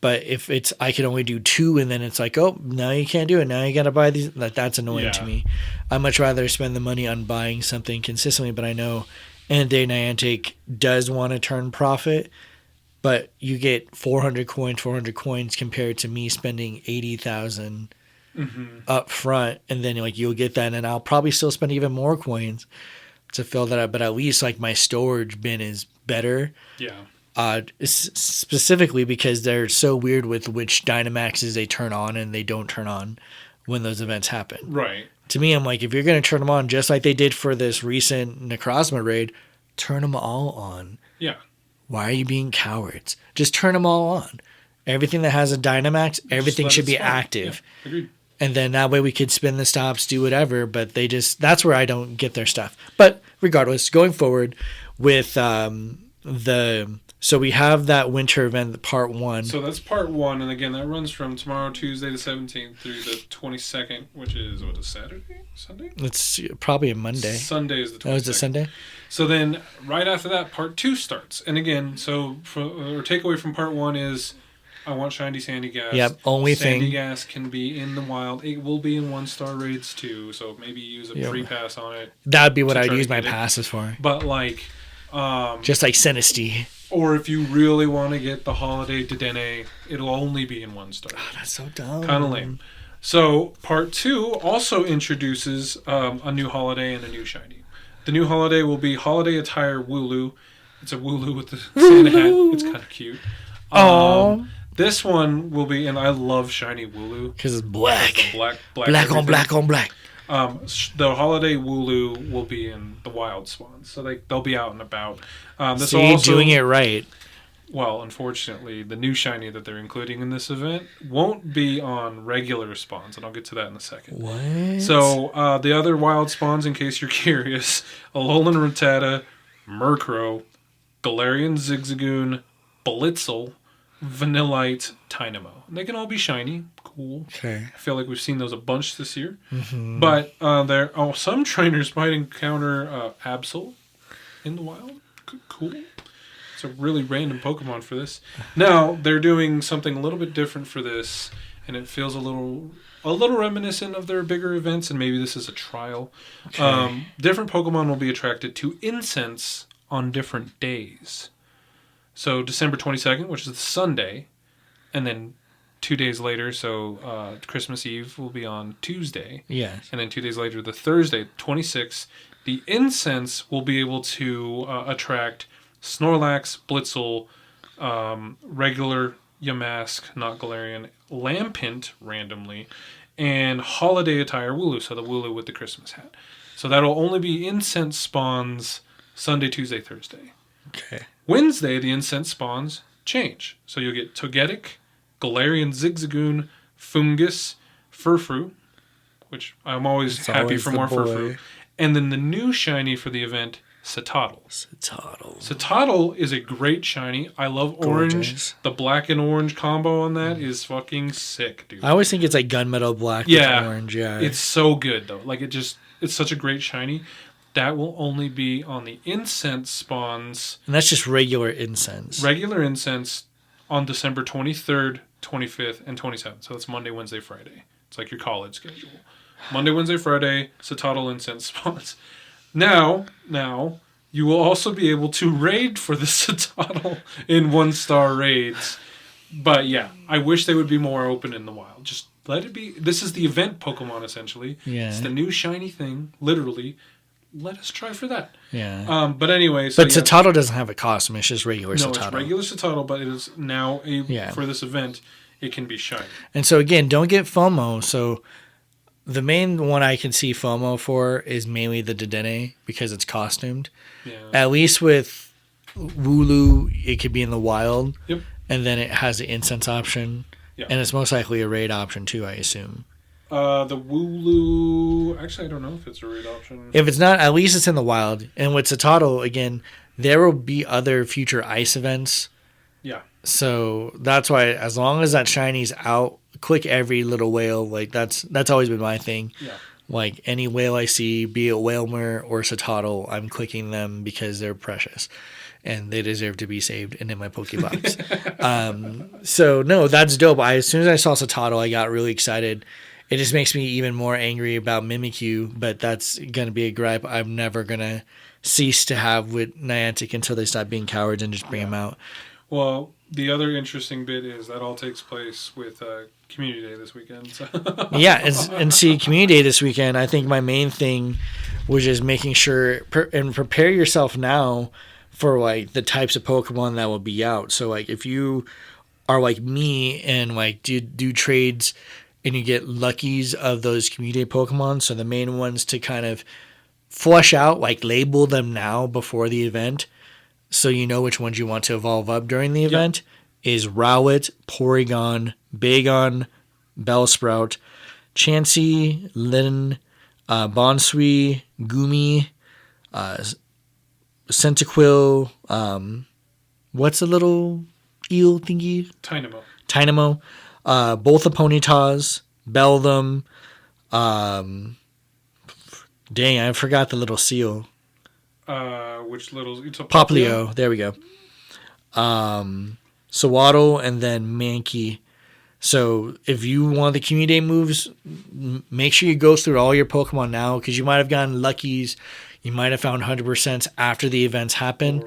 But if it's I can only do 2 and then it's like, oh, now you can't do it. Now you got to buy these. That's annoying to me. I'd much rather spend the money on buying something consistently, but I know and day Niantic does want to turn profit, but you get 400 coins compared to me spending 80,000 up front, and then like you'll get that, and then I'll probably still spend even more coins to fill that up. But at least like my storage bin is better. Yeah. Specifically because they're so weird with which Dynamaxes they turn on and they don't turn on when those events happen. Right. To me, I'm like, if you're going to turn them on, just like they did for this recent Necrozma raid, turn them all on. Yeah. Why are you being cowards? Just turn them all on. Everything that has a Dynamax, everything should be active. Yeah, agreed. And then that way we could spin the stops, do whatever, but that's where I don't get their stuff. But regardless, going forward with so we have that winter event, part 1. So that's part 1, and again, that runs from tomorrow, Tuesday the 17th, through the 22nd, which is, what, a Saturday? Sunday? It's probably a Monday. Sunday is the 22nd. Oh, is it Sunday? So then, right after that, part 2 starts. And again, so, our takeaway from part 1 is, I want Shiny Sandy Gas. Yep, only Sandy Gas can be in the wild. It will be in 1-star raids too, so maybe use a free pass on it. That would be what I'd use my passes for. But like... just like Sinistea. Or if you really want to get the Holiday Dedenne, it'll only be in 1-star. Oh, that's so dumb. Kind of lame. So, part 2 also introduces a new holiday and a new shiny. The new holiday will be Holiday Attire Wooloo. It's a Wooloo with the Santa hat. It's kind of cute. This one will be, and I love shiny Wooloo. Because it's black. Black on black on black. The Holiday Wooloo will be in the Wild Swans, so they'll be out and about. Doing it right. Well, unfortunately, the new shiny that they're including in this event won't be on regular spawns, and I'll get to that in a second. What? So, the other wild spawns, in case you're curious, Alolan Rattata, Murkrow, Galarian Zigzagoon, Blitzel, Vanillite, Tynamo. And they can all be shiny. Cool. Okay. I feel like we've seen those a bunch this year. Mm-hmm. But some trainers might encounter Absol in the wild. Cool. It's a really random Pokemon for this. Now, they're doing something a little bit different for this, and it feels a little reminiscent of their bigger events, and maybe this is a trial. Okay. Different Pokemon will be attracted to incense on different days. So December 22nd, which is the Sunday, and then 2 days later, so Christmas Eve will be on Tuesday. Yes. And then 2 days later, the Thursday, 26th, the incense will be able to attract Snorlax, Blitzel, regular Yamask, not Galarian, Lampent randomly, and holiday attire Wooloo, so the Wooloo with the Christmas hat. So that'll only be incense spawns Sunday, Tuesday, Thursday. Okay. Wednesday, the incense spawns change. So you'll get Togetic, Galarian Zigzagoon, Fungus, Furfrou, which I'm always happy for more Furfrou. And then the new shiny for the event, Citadel. Citadel is a great shiny. I love orange. Gorgeous. The black and orange combo on that is fucking sick, dude. I always think it's like gunmetal black with orange. Yeah. It's so good, though. Like, it's such a great shiny. That will only be on the incense spawns. And that's just regular incense. Regular incense on December 23rd, 25th, and 27th. So it's Monday, Wednesday, Friday. It's like your college schedule. Monday, Wednesday, Friday, Citadel incense spawns. Now, you will also be able to raid for the Citadel in 1-star raids. But yeah, I wish they would be more open in the wild. Just let it be. This is the event Pokemon, essentially. Yeah. It's the new shiny thing, literally. Let us try for that. Yeah. But anyway. So, but Citadel doesn't have a costume. It's just regular Citadel. No, it's regular Citadel, but it is now for this event, it can be shiny. And so again, don't get FOMO. So the main one I can see FOMO for is mainly the Dedenne because it's costumed. Yeah. At least with Wooloo, it could be in the wild. Yep. And then it has the incense option. Yeah. And it's most likely a raid option too, I assume. The Wooloo... Actually, I don't know if it's a raid option. If it's not, at least it's in the wild. And with Citadel, again, there will be other future ice events. Yeah. So that's why, as long as that shiny's out, click every little whale. Like, that's always been my thing. Yeah. Like, any whale I see, be it Whelmed or Citadel, I'm clicking them because they're precious. And they deserve to be saved and in my Pokebox. So, no, that's dope. As soon as I saw Citadel, I got really excited. It just makes me even more angry about Mimikyu, but that's going to be a gripe I'm never going to cease to have with Niantic until they stop being cowards and just bring them out. Well, the other interesting bit is that all takes place with Community Day this weekend. So. Yeah, and see, Community Day this weekend, I think my main thing was just making sure and prepare yourself now for like the types of Pokemon that will be out. So like if you are like me and like do trades and you get luckies of those Community Day Pokemon, so the main ones to kind of flush out, like label them now before the event so you know which ones you want to evolve up during the event, is Rowlet, Porygon, Bagon, Bellsprout, Chansey, Lin, Bonsui, Gumi, Centiquil, what's the little eel thingy? Tynamo. Both the Ponytas, Beldum, dang, I forgot the little seal. Which little? It's a Popplio. There we go. Sawaddle and then Mankey. So if you want the Community Day moves, make sure you go through all your Pokemon now because you might have gotten luckies. You might have found 100% after the events happen.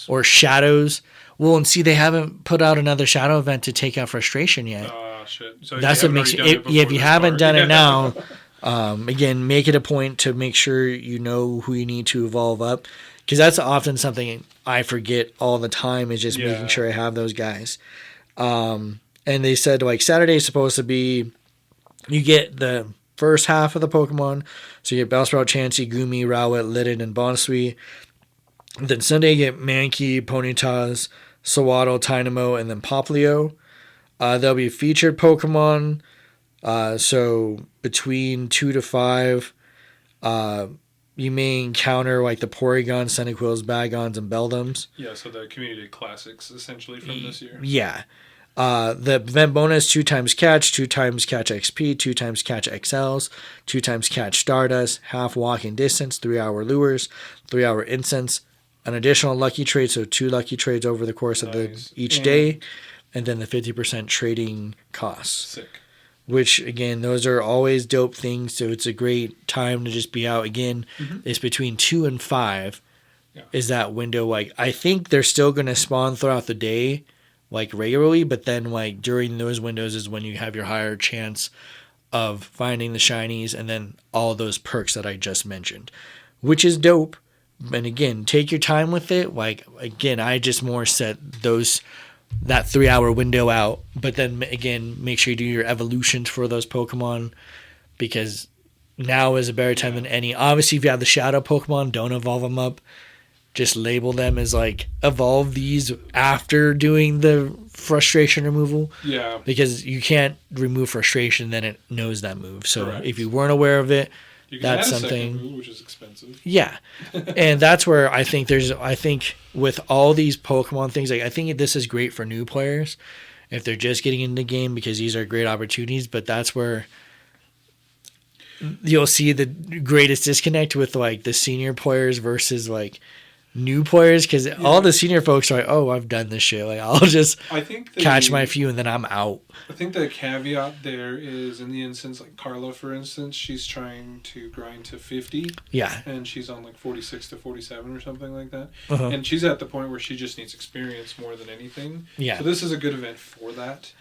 Or Shadows. Well, and see, they haven't put out another Shadow event to take out Frustration yet. Shit. So that's what makes it. If you haven't done it now, again, make it a point to make sure you know who you need to evolve up. Because that's often something I forget all the time is just making sure I have those guys. And they said, like, Saturday is supposed to be, you get the first half of the Pokemon. So you get Bellsprout, Chansey, Gumi, Rowlet, Litten, and Bonsui. Then Sunday you get Mankey, Ponytas, Sawaddle, Tynamo, and then Popplio. There'll be featured Pokemon. So between 2 to 5, you may encounter like the Porygon, Centiquils, Bagons, and Beldums. Yeah, so the Community Classics essentially from this year. Yeah. The event bonus, 2 times catch, 2 times catch XP, 2 times catch XLs, 2 times catch Stardust, half walking distance, 3-hour lures, 3-hour incense, an additional lucky trade, so 2 lucky trades over the course of each day, and then the 50% trading costs. Sick. Which, again, those are always dope things, so it's a great time to just be out. Again, it's between 2 and 5 is that window. Like, I think they're still going to spawn throughout the day, like, regularly, but then, like, during those windows is when you have your higher chance of finding the shinies and then all those perks that I just mentioned, which is dope. And, again, take your time with it. Like, again, I just more set that 3-hour window out, but then again, make sure you do your evolutions for those Pokemon, because now is a better time than any. Obviously, if you have the shadow Pokemon, don't evolve them up. Just label them as like evolve these after doing the frustration removal. Yeah. Because you can't remove frustration, then it knows that move. So if you weren't aware of it, that's something move, which is expensive. Yeah. And that's where I think with all these Pokemon things, like I think this is great for new players if they're just getting into the game, because these are great opportunities, but that's where you'll see the greatest disconnect with like the senior players versus like new players, because all the senior folks are like, oh, I've done this shit, like I'll just catch my few and then I'm out. I think the caveat there is, in the instance like Carla, for instance, she's trying to grind to 50, and she's on like 46 to 47 or something like that, and she's at the point where she just needs experience more than anything. So this is a good event for that.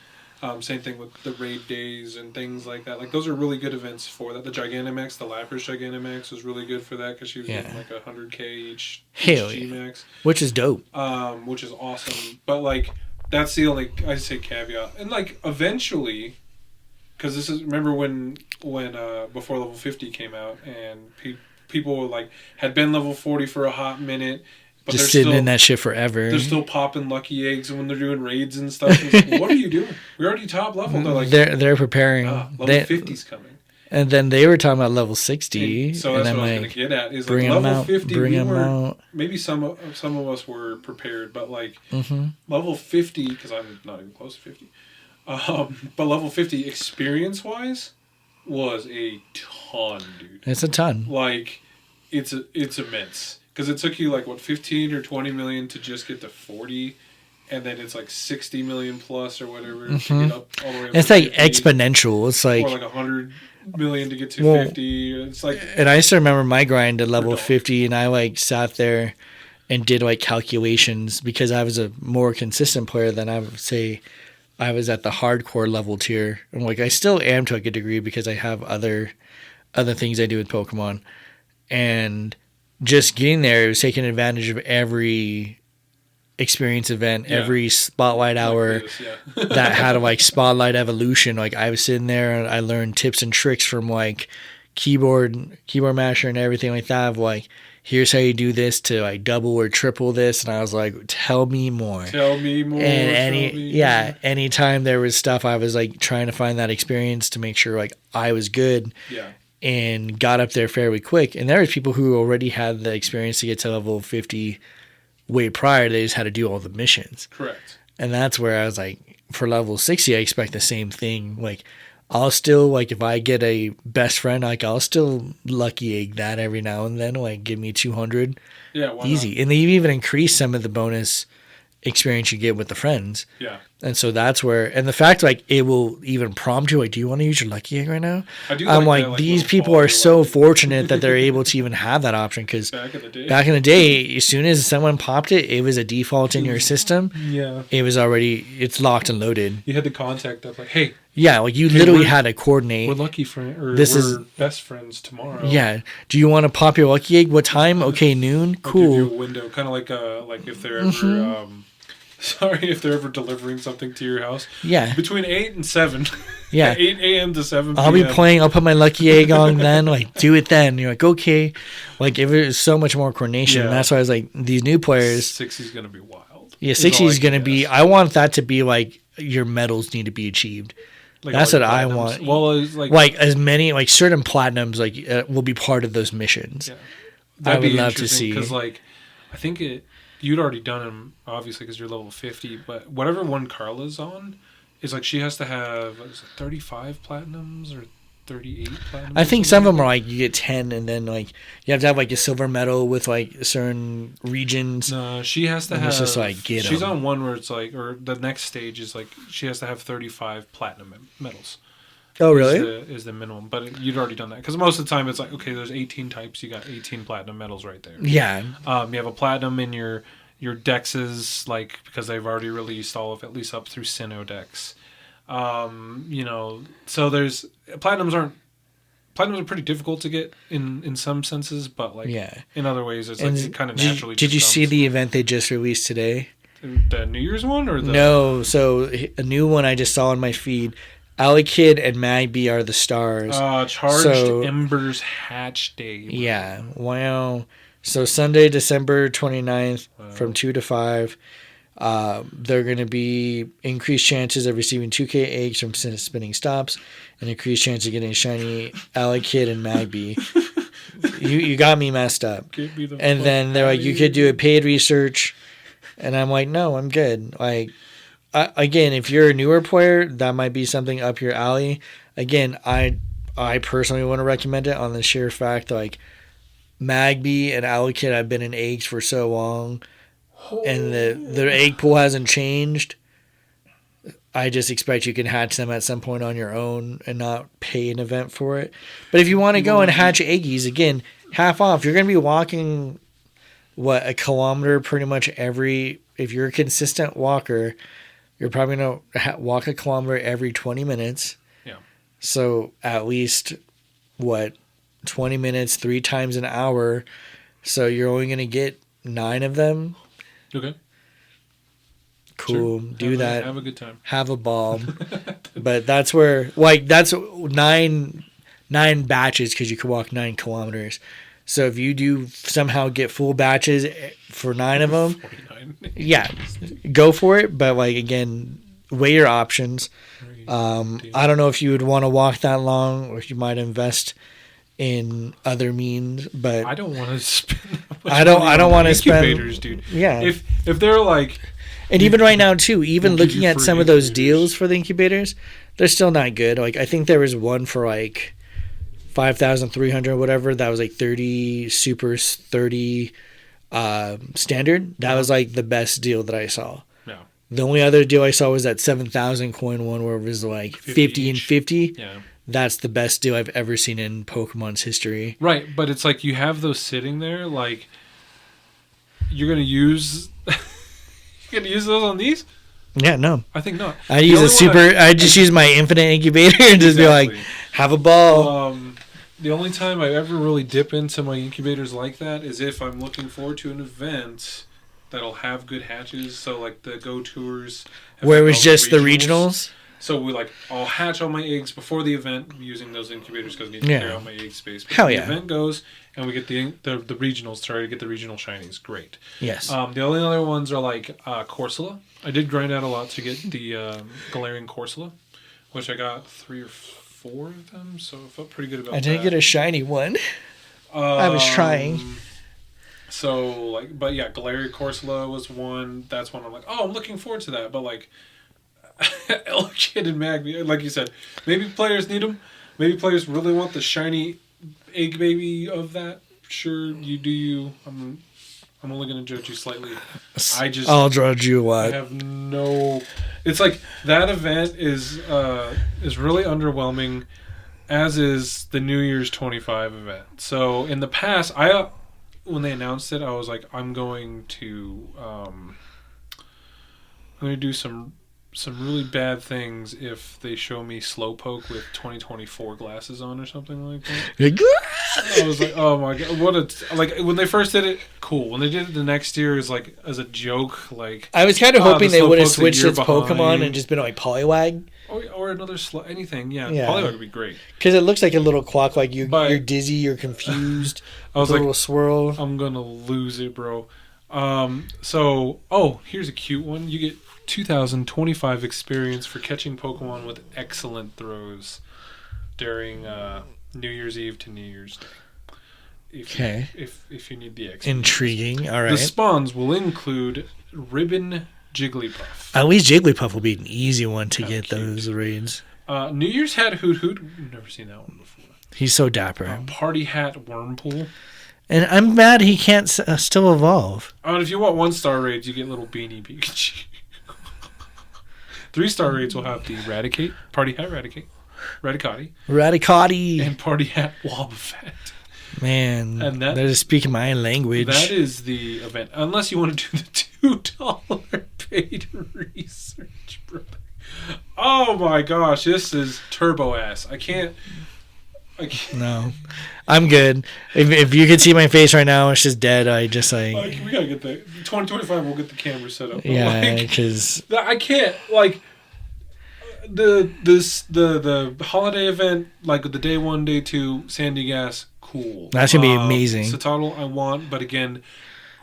Same thing with the raid days and things like that. Like, those are really good events for that. The Gigantamax, the Lapras Gigantamax was really good for that, because she was getting like 100k each GMax. Which is dope. Which is awesome. But, like, that's the only, I say, caveat. And, like, eventually, because this is, remember when before level 50 came out, and people, like, had been level 40 for a hot minute, but just sitting in that shit forever. They're still popping lucky eggs when they're doing raids and stuff. And like, what are you doing? We're already top level. They're like, they're preparing. Level 50's coming. And then they were talking about level 60. And so that's what I was going to get at. Is like level 50, maybe some of us were prepared, but like level 50, because I'm not even close to 50. But level 50 experience-wise was a ton, dude. It's a ton. Like, it's immense. Because it took you, like, 15 or 20 million to just get to 40, and then it's, like, 60 million plus or whatever to get up all the way up. It's, like, 50, exponential. It's, like... Or, like, 100 million to get to 50. It's, like... And I still remember my grind at level 50, and I, like, sat there and did, like, calculations, because I was a more consistent player than I would say I was at the hardcore level tier. And, like, I still am to a good degree, because I have other things I do with Pokemon. And... just getting there, it was taking advantage of every experience event, every spotlight hour that had a like spotlight evolution. Like, I was sitting there and I learned tips and tricks from like keyboard masher and everything like that, of like, here's how you do this to like double or triple this. And I was like, tell me more. And anytime there was stuff, I was like trying to find that experience to make sure like I was good. And got up there fairly quick. And there was people who already had the experience to get to level 50 way prior. They just had to do all the missions. Correct. And that's where I was like, for level 60, I expect the same thing. Like, I'll still, like, if I get a best friend, like, I'll still lucky egg that every now and then. Like, give me 200. Yeah, why easy. not? And they even increase some of the bonus experience you get with the friends. Yeah. And so that's where, and the fact like it will even prompt you like, do you want to use your lucky egg right now? I'm like these people are so fortunate that they're able to even have that option, because back in the day, as soon as someone popped it, it was a default in your system. Yeah. It was already, it's locked and loaded. You had to contact them like, hey. Yeah, like you literally had to coordinate. We're lucky friends, or we're best friends tomorrow. Yeah. Do you want to pop your lucky egg? What time? Okay, noon. Cool. I'll give you a window, kind of like if they're ever if they're ever delivering something to your house. Yeah. Between 8 and 7. Yeah. 8 a.m. to 7 p.m. I'll be playing. I'll put my lucky egg on then. Like, do it then. You're like, okay. Like, if it was so much more coordination. Yeah. And that's why I was like, these new players. 60's going to be wild. Yeah, 60 is going to be. I want that to be like your medals need to be achieved. Like, that's what I want. Well, it's like as many, like certain platinums, like will be part of those missions. Yeah. I would love to see. Because, like, I think you'd already done them, obviously, because you're level 50, but whatever one Carla's on is like she has to have 35 platinums or 38 platinum. I think some of them are like you get 10, and then like you have to have like a silver medal with like certain regions. No, she has to have. It's just like she's on one where it's like, or the next stage is like she has to have 35 platinum medals. Oh, really? Is the minimum, but you'd already done that because most of the time it's like, okay, there's 18 types, you got 18 platinum medals right there. Yeah. You have a platinum in your dexes, like because they've already released all of at least up through Sinnoh Dex. So there's platinums are pretty difficult to get in some senses, but like in other ways it's like it kind of naturally. Did you see the event they just released today? The New Year's one or the No? So a new one I just saw on my feed. Alakid and Magby are the stars. Charged Embers Hatch Day. Yeah. Wow. So Sunday, December 29th from 2 to 5. They're going to be increased chances of receiving 2K eggs from spinning stops and increased chance of getting a shiny Alakid and Magby. you got me messed up. And then they're like, you could do a paid research. And I'm like, no, I'm good. Like, again, if you're a newer player, that might be something up your alley. Again, I personally want to recommend it on the sheer fact like Magby and Alakid have been in eggs for so long, and the egg pool hasn't changed. I just expect you can hatch them at some point on your own and not pay an event for it. But if you want to go and hatch eggies, again, half off. You're going to be walking, a kilometer pretty much if you're a consistent walker, you're probably going to walk a kilometer every 20 minutes. Yeah. So at least, 20 minutes, 3 times an hour. So you're only going to get 9 of them. Okay. Cool. Sure. Do that. Have a good time. Have a ball. But that's where, that's 9 batches because you can walk 9 kilometers. So if you do somehow get full batches for 9 of them, 49. Yeah, go for it. But again, weigh your options. I don't know if you would want to walk that long or if you might invest in other means, but I don't want to spend that much I don't want to spend incubators, dude. Yeah. If they're like, and even right now too, even we'll looking at some of those deals for the incubators, they're still not good. I think there was one for 5,300 or whatever that was 30 super, 30 standard. That was the best deal that I saw. Yeah. The only other deal I saw was that 7,000 coin one where it was 50 and 50. Yeah. That's the best deal I've ever seen in Pokemon's history. Right, but it's you have those sitting there, you're gonna use those on these? Yeah, no. I think not. I just use my infinite incubator and just be have a ball. The only time I ever really dip into my incubators like that is if I'm looking forward to an event that'll have good hatches. So the Go Tours, where it was just the regionals. So I'll hatch all my eggs before the event using those incubators because I need to clear out my egg space. But the event goes and we get the regionals. Try to get the regional shinies. Great. Yes. The only other ones are Corsola. I did grind out a lot to get the Galarian Corsola, which I got 3 or 4 of them. So I felt pretty good about that. I didn't get a shiny one. I was trying. So but yeah, Galarian Corsola was one. That's one I'm I'm looking forward to that. But Alakid and Magby, like you said, maybe players need them. Maybe players really want the shiny egg baby of that. Sure, you do you. I'm only going to judge you slightly. I'll judge you what? I have no. It's that event is really underwhelming, as is the New Year's 25 event. So in the past, when they announced it, I was I'm going to do some really bad things if they show me Slowpoke with 2024 glasses on or something like that. I was oh my god, what a when they first did it, cool. When they did it the next year, it was as a joke. I was kind of hoping they would have switched its Pokemon and just been Poliwag. Or another anything, yeah. Poliwag would be great. Because it looks like a little clock, you're dizzy, you're confused. I was a little swirl. I'm gonna lose it, bro. Here's a cute one. You get 2025 experience for catching Pokemon with excellent throws during New Year's Eve to New Year's Day. If you need the experience. Intriguing. All right. The spawns will include Ribbon Jigglypuff. At least Jigglypuff will be an easy one to get those raids. New Year's had Hoot Hoot. We've never seen that one before. He's so dapper. Party Hat Wurmple. And I'm mad he can't still evolve. If you want 1-star raids, you get little Beanie Pikachu. 3-star raids will have the Raticate, Party Hat Raticati, and Party Hat Wobbuffet. Man, and they're just speaking my own language. That is the event. Unless you want to do the $2 paid research, brother. Oh my gosh, this is turbo ass. I can't. No, I'm good. If you could see my face right now, it's just dead. I just like we gotta get the 2025. We'll get the camera set up. Yeah, because I can't the holiday event, like the day 1, day 2, Sandy Gas, cool. That's gonna be amazing. Citadel, I want, but again,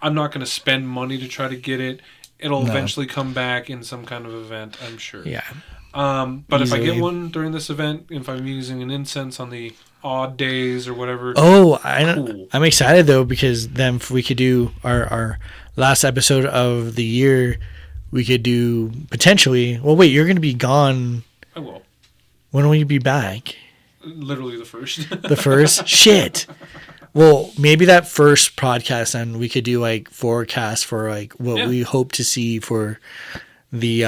I'm not gonna spend money to try to get it. It'll eventually come back in some kind of event, I'm sure. Yeah. But easily. If I get one during this event, if I'm using an incense on the odd days or whatever. Oh, I'm excited though, because then if we could do our last episode of the year, we could do potentially. Well, wait, you're going to be gone. I will. When will you be back? Literally the first. The first? Shit. Well, maybe that first podcast, and we could do like forecast for like what we hope to see for the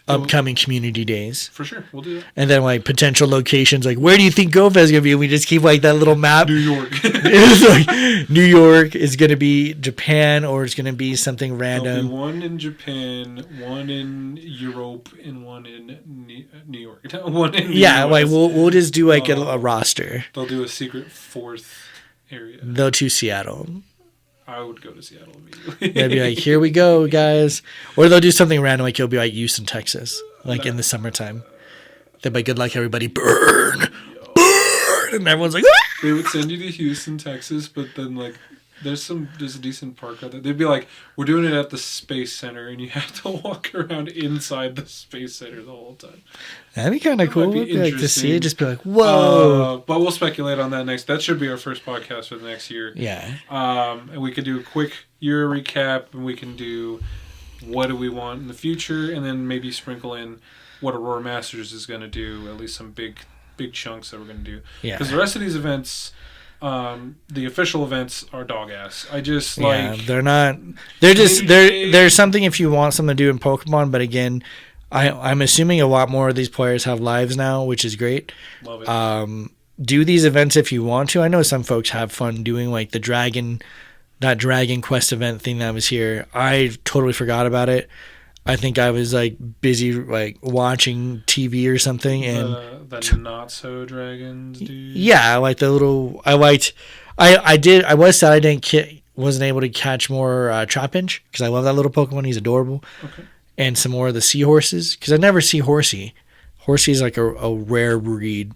upcoming community days. For sure, we'll do that. And then like potential locations, like where do you think GoFest is gonna be? And we just keep like that little map. New York. It's like New York is gonna be Japan, or it's gonna be something random. There'll be one in Japan, one in Europe, and one in New York. One in the US. Like we'll just do like a roster. They'll do a secret 4th area. They'll choose Seattle. I would go to Seattle immediately. They'd be like, here we go, guys. Or they'll do something random, like it'll be like Houston, Texas, like in the summertime. They'd be like, good luck, everybody. Burn! Burn! And everyone's like, ah! They would send you to Houston, Texas, but then like there's a decent park out there. They'd be like, we're doing it at the Space Center, and you have to walk around inside the Space Center the whole time. That'd be kind of cool. Be like to see it, just be like, whoa. But we'll speculate on that next. That should be our first podcast for the next year. Yeah. And we could do a quick year recap, and we can do what do we want in the future, and then maybe sprinkle in what Aurora Masters is going to do, at least some big chunks that we're going to do. Yeah. Because the rest of these events... the official events are dog ass. I just they're not. They're just there's something if you want something to do in Pokemon, but again, I'm assuming a lot more of these players have lives now, which is great. Love it. Do these events if you want to. I know some folks have fun doing like that Dragon Quest event thing that was here. I totally forgot about it. I think I was like busy like watching TV or something, and the not so dragons, dude. Yeah, I like the little. I liked. I did. I was sad I wasn't able to catch more Trapinch because I love that little Pokemon. He's adorable. Okay. And some more of the seahorses because I never see Horsey. Horsey is like a rare breed,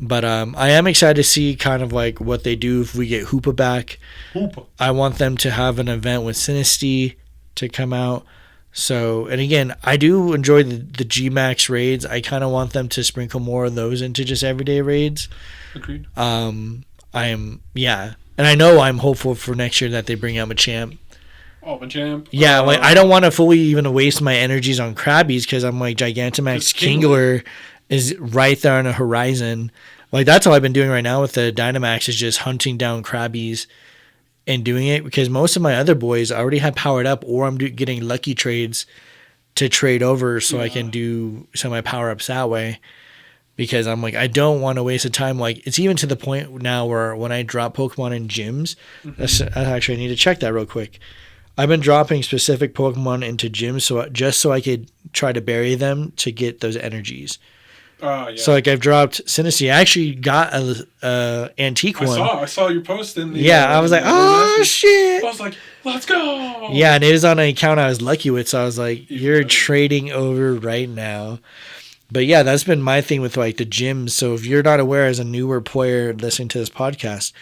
but I am excited to see kind of like what they do if we get Hoopa back. Hoopa. I want them to have an event with Sinistea to come out. So, and again, I do enjoy the GMax raids. I kind of want them to sprinkle more of those into just everyday raids. Agreed. And I know I'm hopeful for next year that they bring out Machamp. Oh, Machamp. Yeah, like I don't want to fully even waste my energies on Krabbies because I'm like Gigantamax Kingler is right there on the horizon. Like that's all I've been doing right now with the Dynamax is just hunting down Krabbies. And doing it because most of my other boys already have powered up, or I'm getting lucky trades to trade over so I can do some of my power ups that way. Because I'm like, I don't want to waste the time. Like it's even to the point now where when I drop Pokemon in gyms, actually I need to check that real quick. I've been dropping specific Pokemon into gyms so I could try to bury them to get those energies. Yeah. So like I've dropped Sinistea. I actually got a antique one. I saw your post in the. Yeah, I was like, oh shit! I was like, let's go. Yeah, and it was on an account I was lucky with, so I was like, you're trading over right now. But yeah, that's been my thing with like the gyms. So if you're not aware as a newer player listening to this podcast,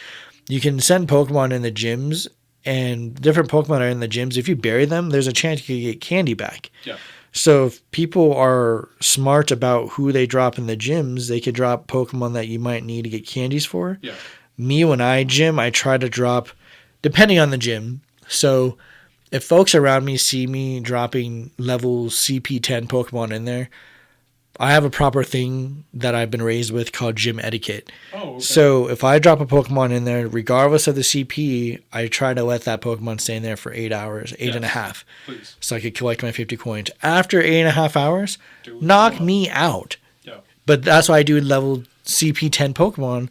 you can send Pokemon in the gyms, and different Pokemon are in the gyms. If you bury them, there's a chance you can get candy back. Yeah. So if people are smart about who they drop in the gyms, they could drop Pokemon that you might need to get candies for. Yeah. Me, when I gym, I try to drop, depending on the gym. So if folks around me see me dropping level CP10 Pokemon in there, I have a proper thing that I've been raised with called gym etiquette. Oh, okay. So if I drop a Pokemon in there, regardless of the CP, I try to let that Pokemon stay in there for 8 hours, eight and a half. Please. So I could collect my 50 coins. After 8.5 hours, knock me out. Yeah. But that's why I do level CP 10 Pokemon.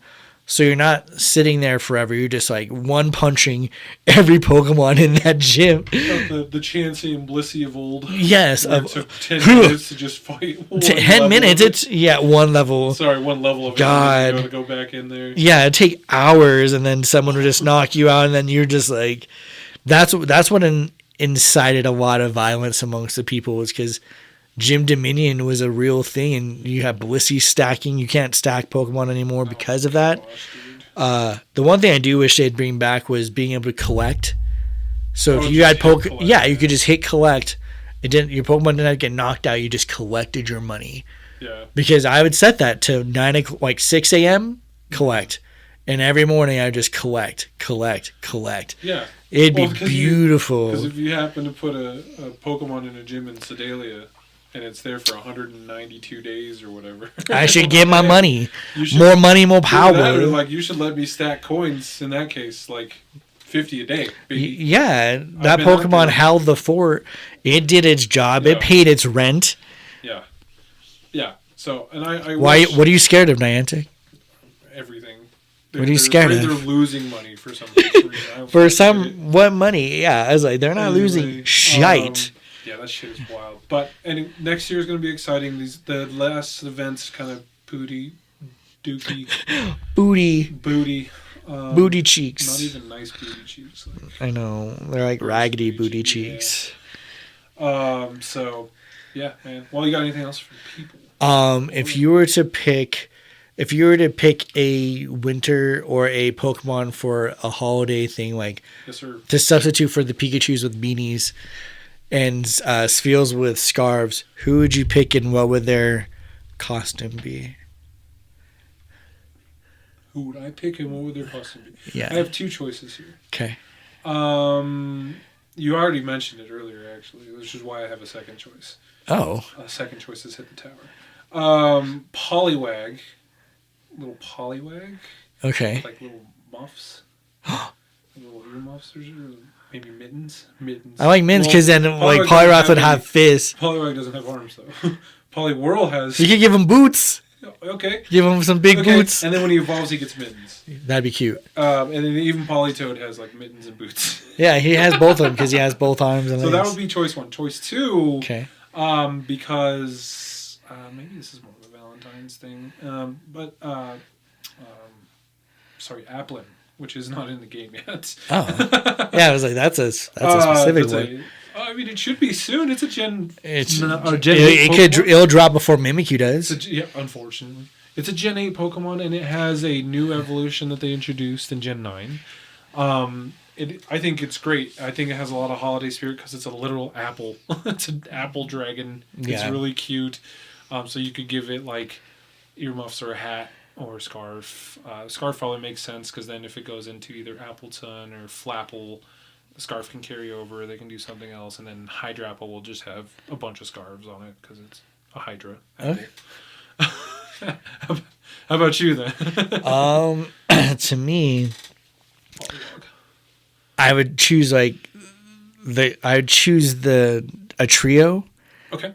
So you're not sitting there forever. You're just like one punching every Pokemon in that gym. The Chansey and Blissey of old. Yes. It took 10 minutes to just fight. 10 minutes? It's, one level. Sorry, one level of God. it. You go back in there. Yeah, it'd take hours, and then someone would just knock you out, and then you're just like... That's what incited a lot of violence amongst the people, was because Gym Dominion was a real thing, and you have Blissey stacking. You can't stack Pokemon anymore because of that. Gosh, the one thing I do wish they'd bring back was being able to collect. So if you just had hit collect, you could just hit collect. Your Pokemon didn't get knocked out. You just collected your money. Yeah. Because I would set that to 6 a.m. collect, and every morning I would just collect. Yeah. It'd be beautiful. Because if you happen to put a Pokemon in a gym in Sedalia, and it's there for 192 days or whatever. I should get my money. More money, more power. You should let me stack coins in that case, 50 a day. Yeah, that Pokemon held the fort. It did its job. Yeah. It paid its rent. Yeah. Yeah. So, and I what are you scared of, Niantic? Everything. What are you scared of? They're losing money for some reason. What money? Yeah, I was like, they're not losing shite. Yeah, that shit is wild. But next year is going to be exciting. The last events kind of booty cheeks. Not even nice booty cheeks. I know, they're like raggedy booty cheeks. Yeah. So, yeah, man. Well, you got anything else for people? If you were to pick a winter or a Pokemon for a holiday thing, yes, sir, to substitute for the Pikachus with beanies and Spheals with scarves, who would you pick and what would their costume be? Who would I pick and what would their costume be? Yeah. I have two choices here. Okay. You already mentioned it earlier, actually, which is why I have a second choice. Oh. Second choice is Hit the Tower. Poliwag. Little Poliwag. Okay. Little muffs. Little ear muffs or maybe mittens. I like mittens because then Poliwrath would have fists. Poliwag doesn't have arms though. Poliwhirl has. You could give him boots. Okay. Give him some big boots. And then when he evolves, he gets mittens. That'd be cute. And then even Politoed has mittens and boots. Yeah, he has both of them because he has both arms and legs. So that would be choice one. Choice two. Okay. Because maybe this is more of a Valentine's thing. Applin, which is not in the game yet. Oh. Yeah, I was like, that's a specific one. It should be soon. It's a Gen. It'll drop before Mimikyu does. Unfortunately, it's a Gen 8 Pokemon, and it has a new evolution that they introduced in Gen 9. I think it's great. I think it has a lot of holiday spirit because it's a literal apple. It's an apple dragon. It's really cute. So you could give it earmuffs or a hat or a scarf. Scarf probably makes sense because then if it goes into either Appleton or Flapple, the scarf can carry over. They can do something else, and then Hydrapple will just have a bunch of scarves on it because it's a Hydra. Okay. How about you then? To me, I would choose a trio. Okay.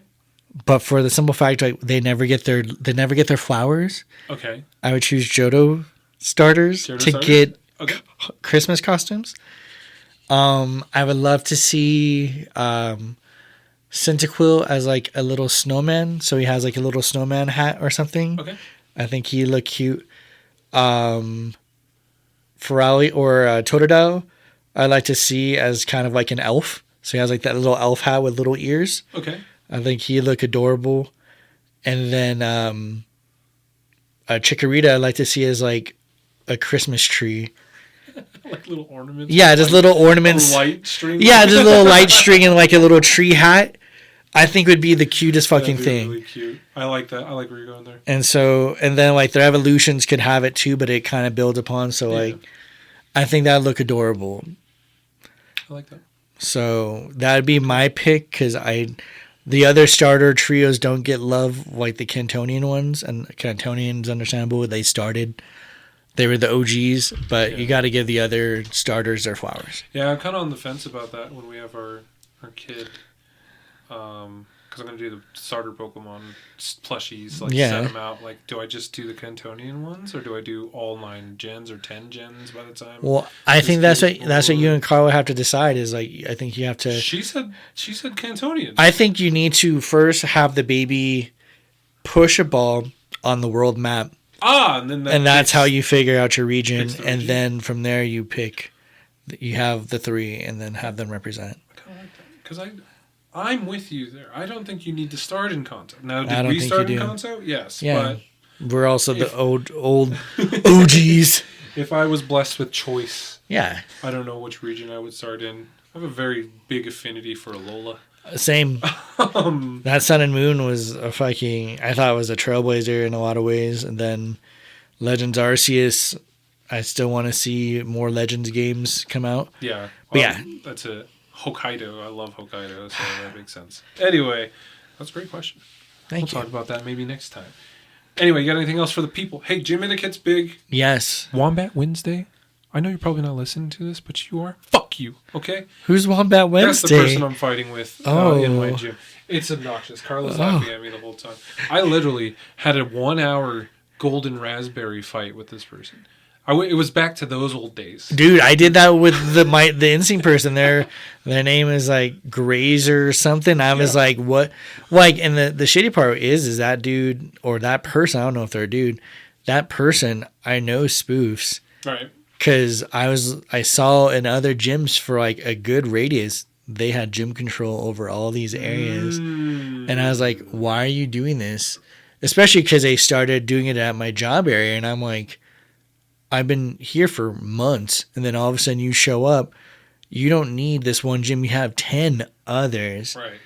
But for the simple fact they never get their flowers. Okay. I would choose Johto starters get Christmas costumes. I would love to see Cyndaquil as a little snowman, so he has a little snowman hat or something. Okay. I think he'd look cute. Ferali or Totodile, I'd like to see as kind of an elf. So he has that little elf hat with little ears. Okay. I think he'd look adorable. And then Chikorita I'd like to see as a Christmas tree. Little ornaments? Yeah, just little ornaments. A light string? Yeah, just a little light string and a little tree hat. I think would be the cutest fucking thing. Really cute. I like that. I like where you're going there. And then their evolutions could have it too, but it kind of builds upon. So I think that'd look adorable. I like that. So that'd be my pick because The other starter trios don't get love like the Cantonian ones, and Cantonian's understandable. They were the OGs, but you got to give the other starters their flowers. Yeah, I'm kind of on the fence about that when we have our kid. Because I'm going to do the starter Pokemon plushies, like set them out. Like, do I just do the Cantonian ones, or do I do all 9 gens or 10 gens by the time? Well, I think that's what you and Carlo have to decide. Is like, I think you have to. She said Cantonian. I think you need to first have the baby push a ball on the world map. And that's how you figure out your region, and then from there you pick. You have the 3, and then have them represent. I kind of like that because I'm with you there. I don't think you need to start in Kanto. Now, did we start in Kanto? Yes. Yeah. But we're also the old OGs. If I was blessed with choice, I don't know which region I would start in. I have a very big affinity for Alola. Same. That Sun and Moon was I thought it was a trailblazer in a lot of ways. And then Legends Arceus, I still want to see more Legends games come out. Yeah. Well, that's it. Hokkaido. I love Hokkaido, so that makes sense. Anyway, that's a great question. We'll talk about that maybe next time. Anyway, you got anything else for the people? Hey, Gym Etiquette's big. Yes. Wombat Wednesday. I know you're probably not listening to this, but you are. Fuck you, okay? Who's Wombat Wednesday? That's the person I'm fighting with in my gym. It's obnoxious. Carla's laughing at me the whole time. I literally had a 1-hour golden raspberry fight with this person. It was back to those old days. Dude, I did that with the Instinct person. Their name is like Grazer or something. I was like, what? Like, and the shitty part is that dude or that person, I don't know if they're a dude, that person I know spoofs. Right. Because I saw in other gyms for like a good radius, they had gym control over all these areas. And I was like, why are you doing this? Especially because they started doing it at my job area. And I'm like, I've been here for months, and then all of a sudden you show up. You don't need this one gym. You have 10 others. Right.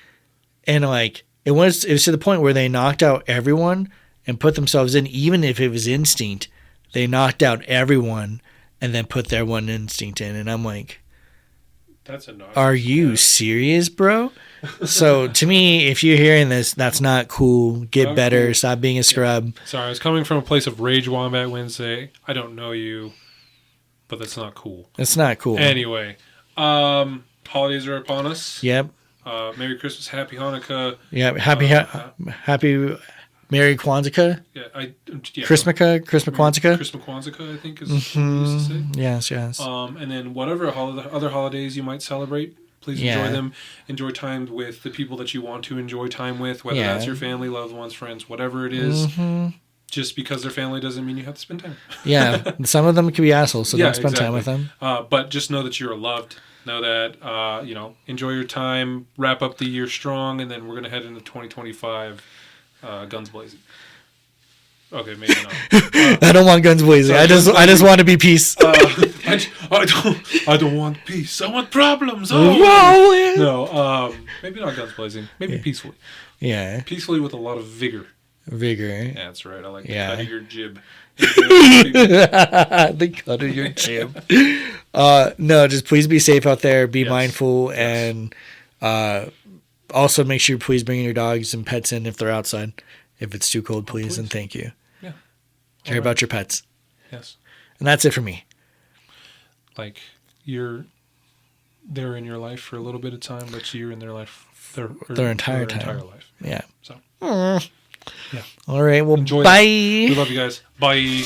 And like it was to the point where they knocked out everyone and put themselves in. Even if it was Instinct, they knocked out everyone and then put their one Instinct in. And I'm like, that's annoying. Are you serious, bro? So to me, if you're hearing this, that's not cool. Get better. Cool. Stop being a scrub. Yeah. Sorry, I was coming from a place of Rage Wombat Wednesday. I don't know you, but that's not cool. It's not cool. Anyway, holidays are upon us. Yep. Merry Christmas, Happy Hanukkah. Yeah, happy Merry Kwanzaa. Yeah, Christmas Kwanzaa. Christmas Kwanzaa, I think is what we used to say. Yes. And then whatever other holidays you might celebrate, please enjoy them. Enjoy time with the people that you want to enjoy time with, whether that's your family, loved ones, friends, whatever it is. Just because they're family doesn't mean you have to spend time. Yeah, some of them can be assholes, so don't spend time with them. But just know that you're loved. Know that, enjoy your time, wrap up the year strong, and then we're going to head into 2025 guns blazing. Okay, maybe not. I don't want guns blazing. I just want to be peace. I don't want peace. I want problems. No, maybe not guns blazing. Maybe peacefully. Yeah. Peacefully with a lot of vigor. Yeah, that's right. I like the cut of your jib. The cut of your jib. No, just please be safe out there. Be mindful, and also make sure please bring your dogs and pets in if they're outside. If it's too cold, please, and thank you. Yeah. Care about your pets. Yes. And that's it for me. Like, they're in your life for a little bit of time, but you're in their life their entire life. Yeah. So. Yeah. All right. Well, enjoy bye. We love you guys. Bye.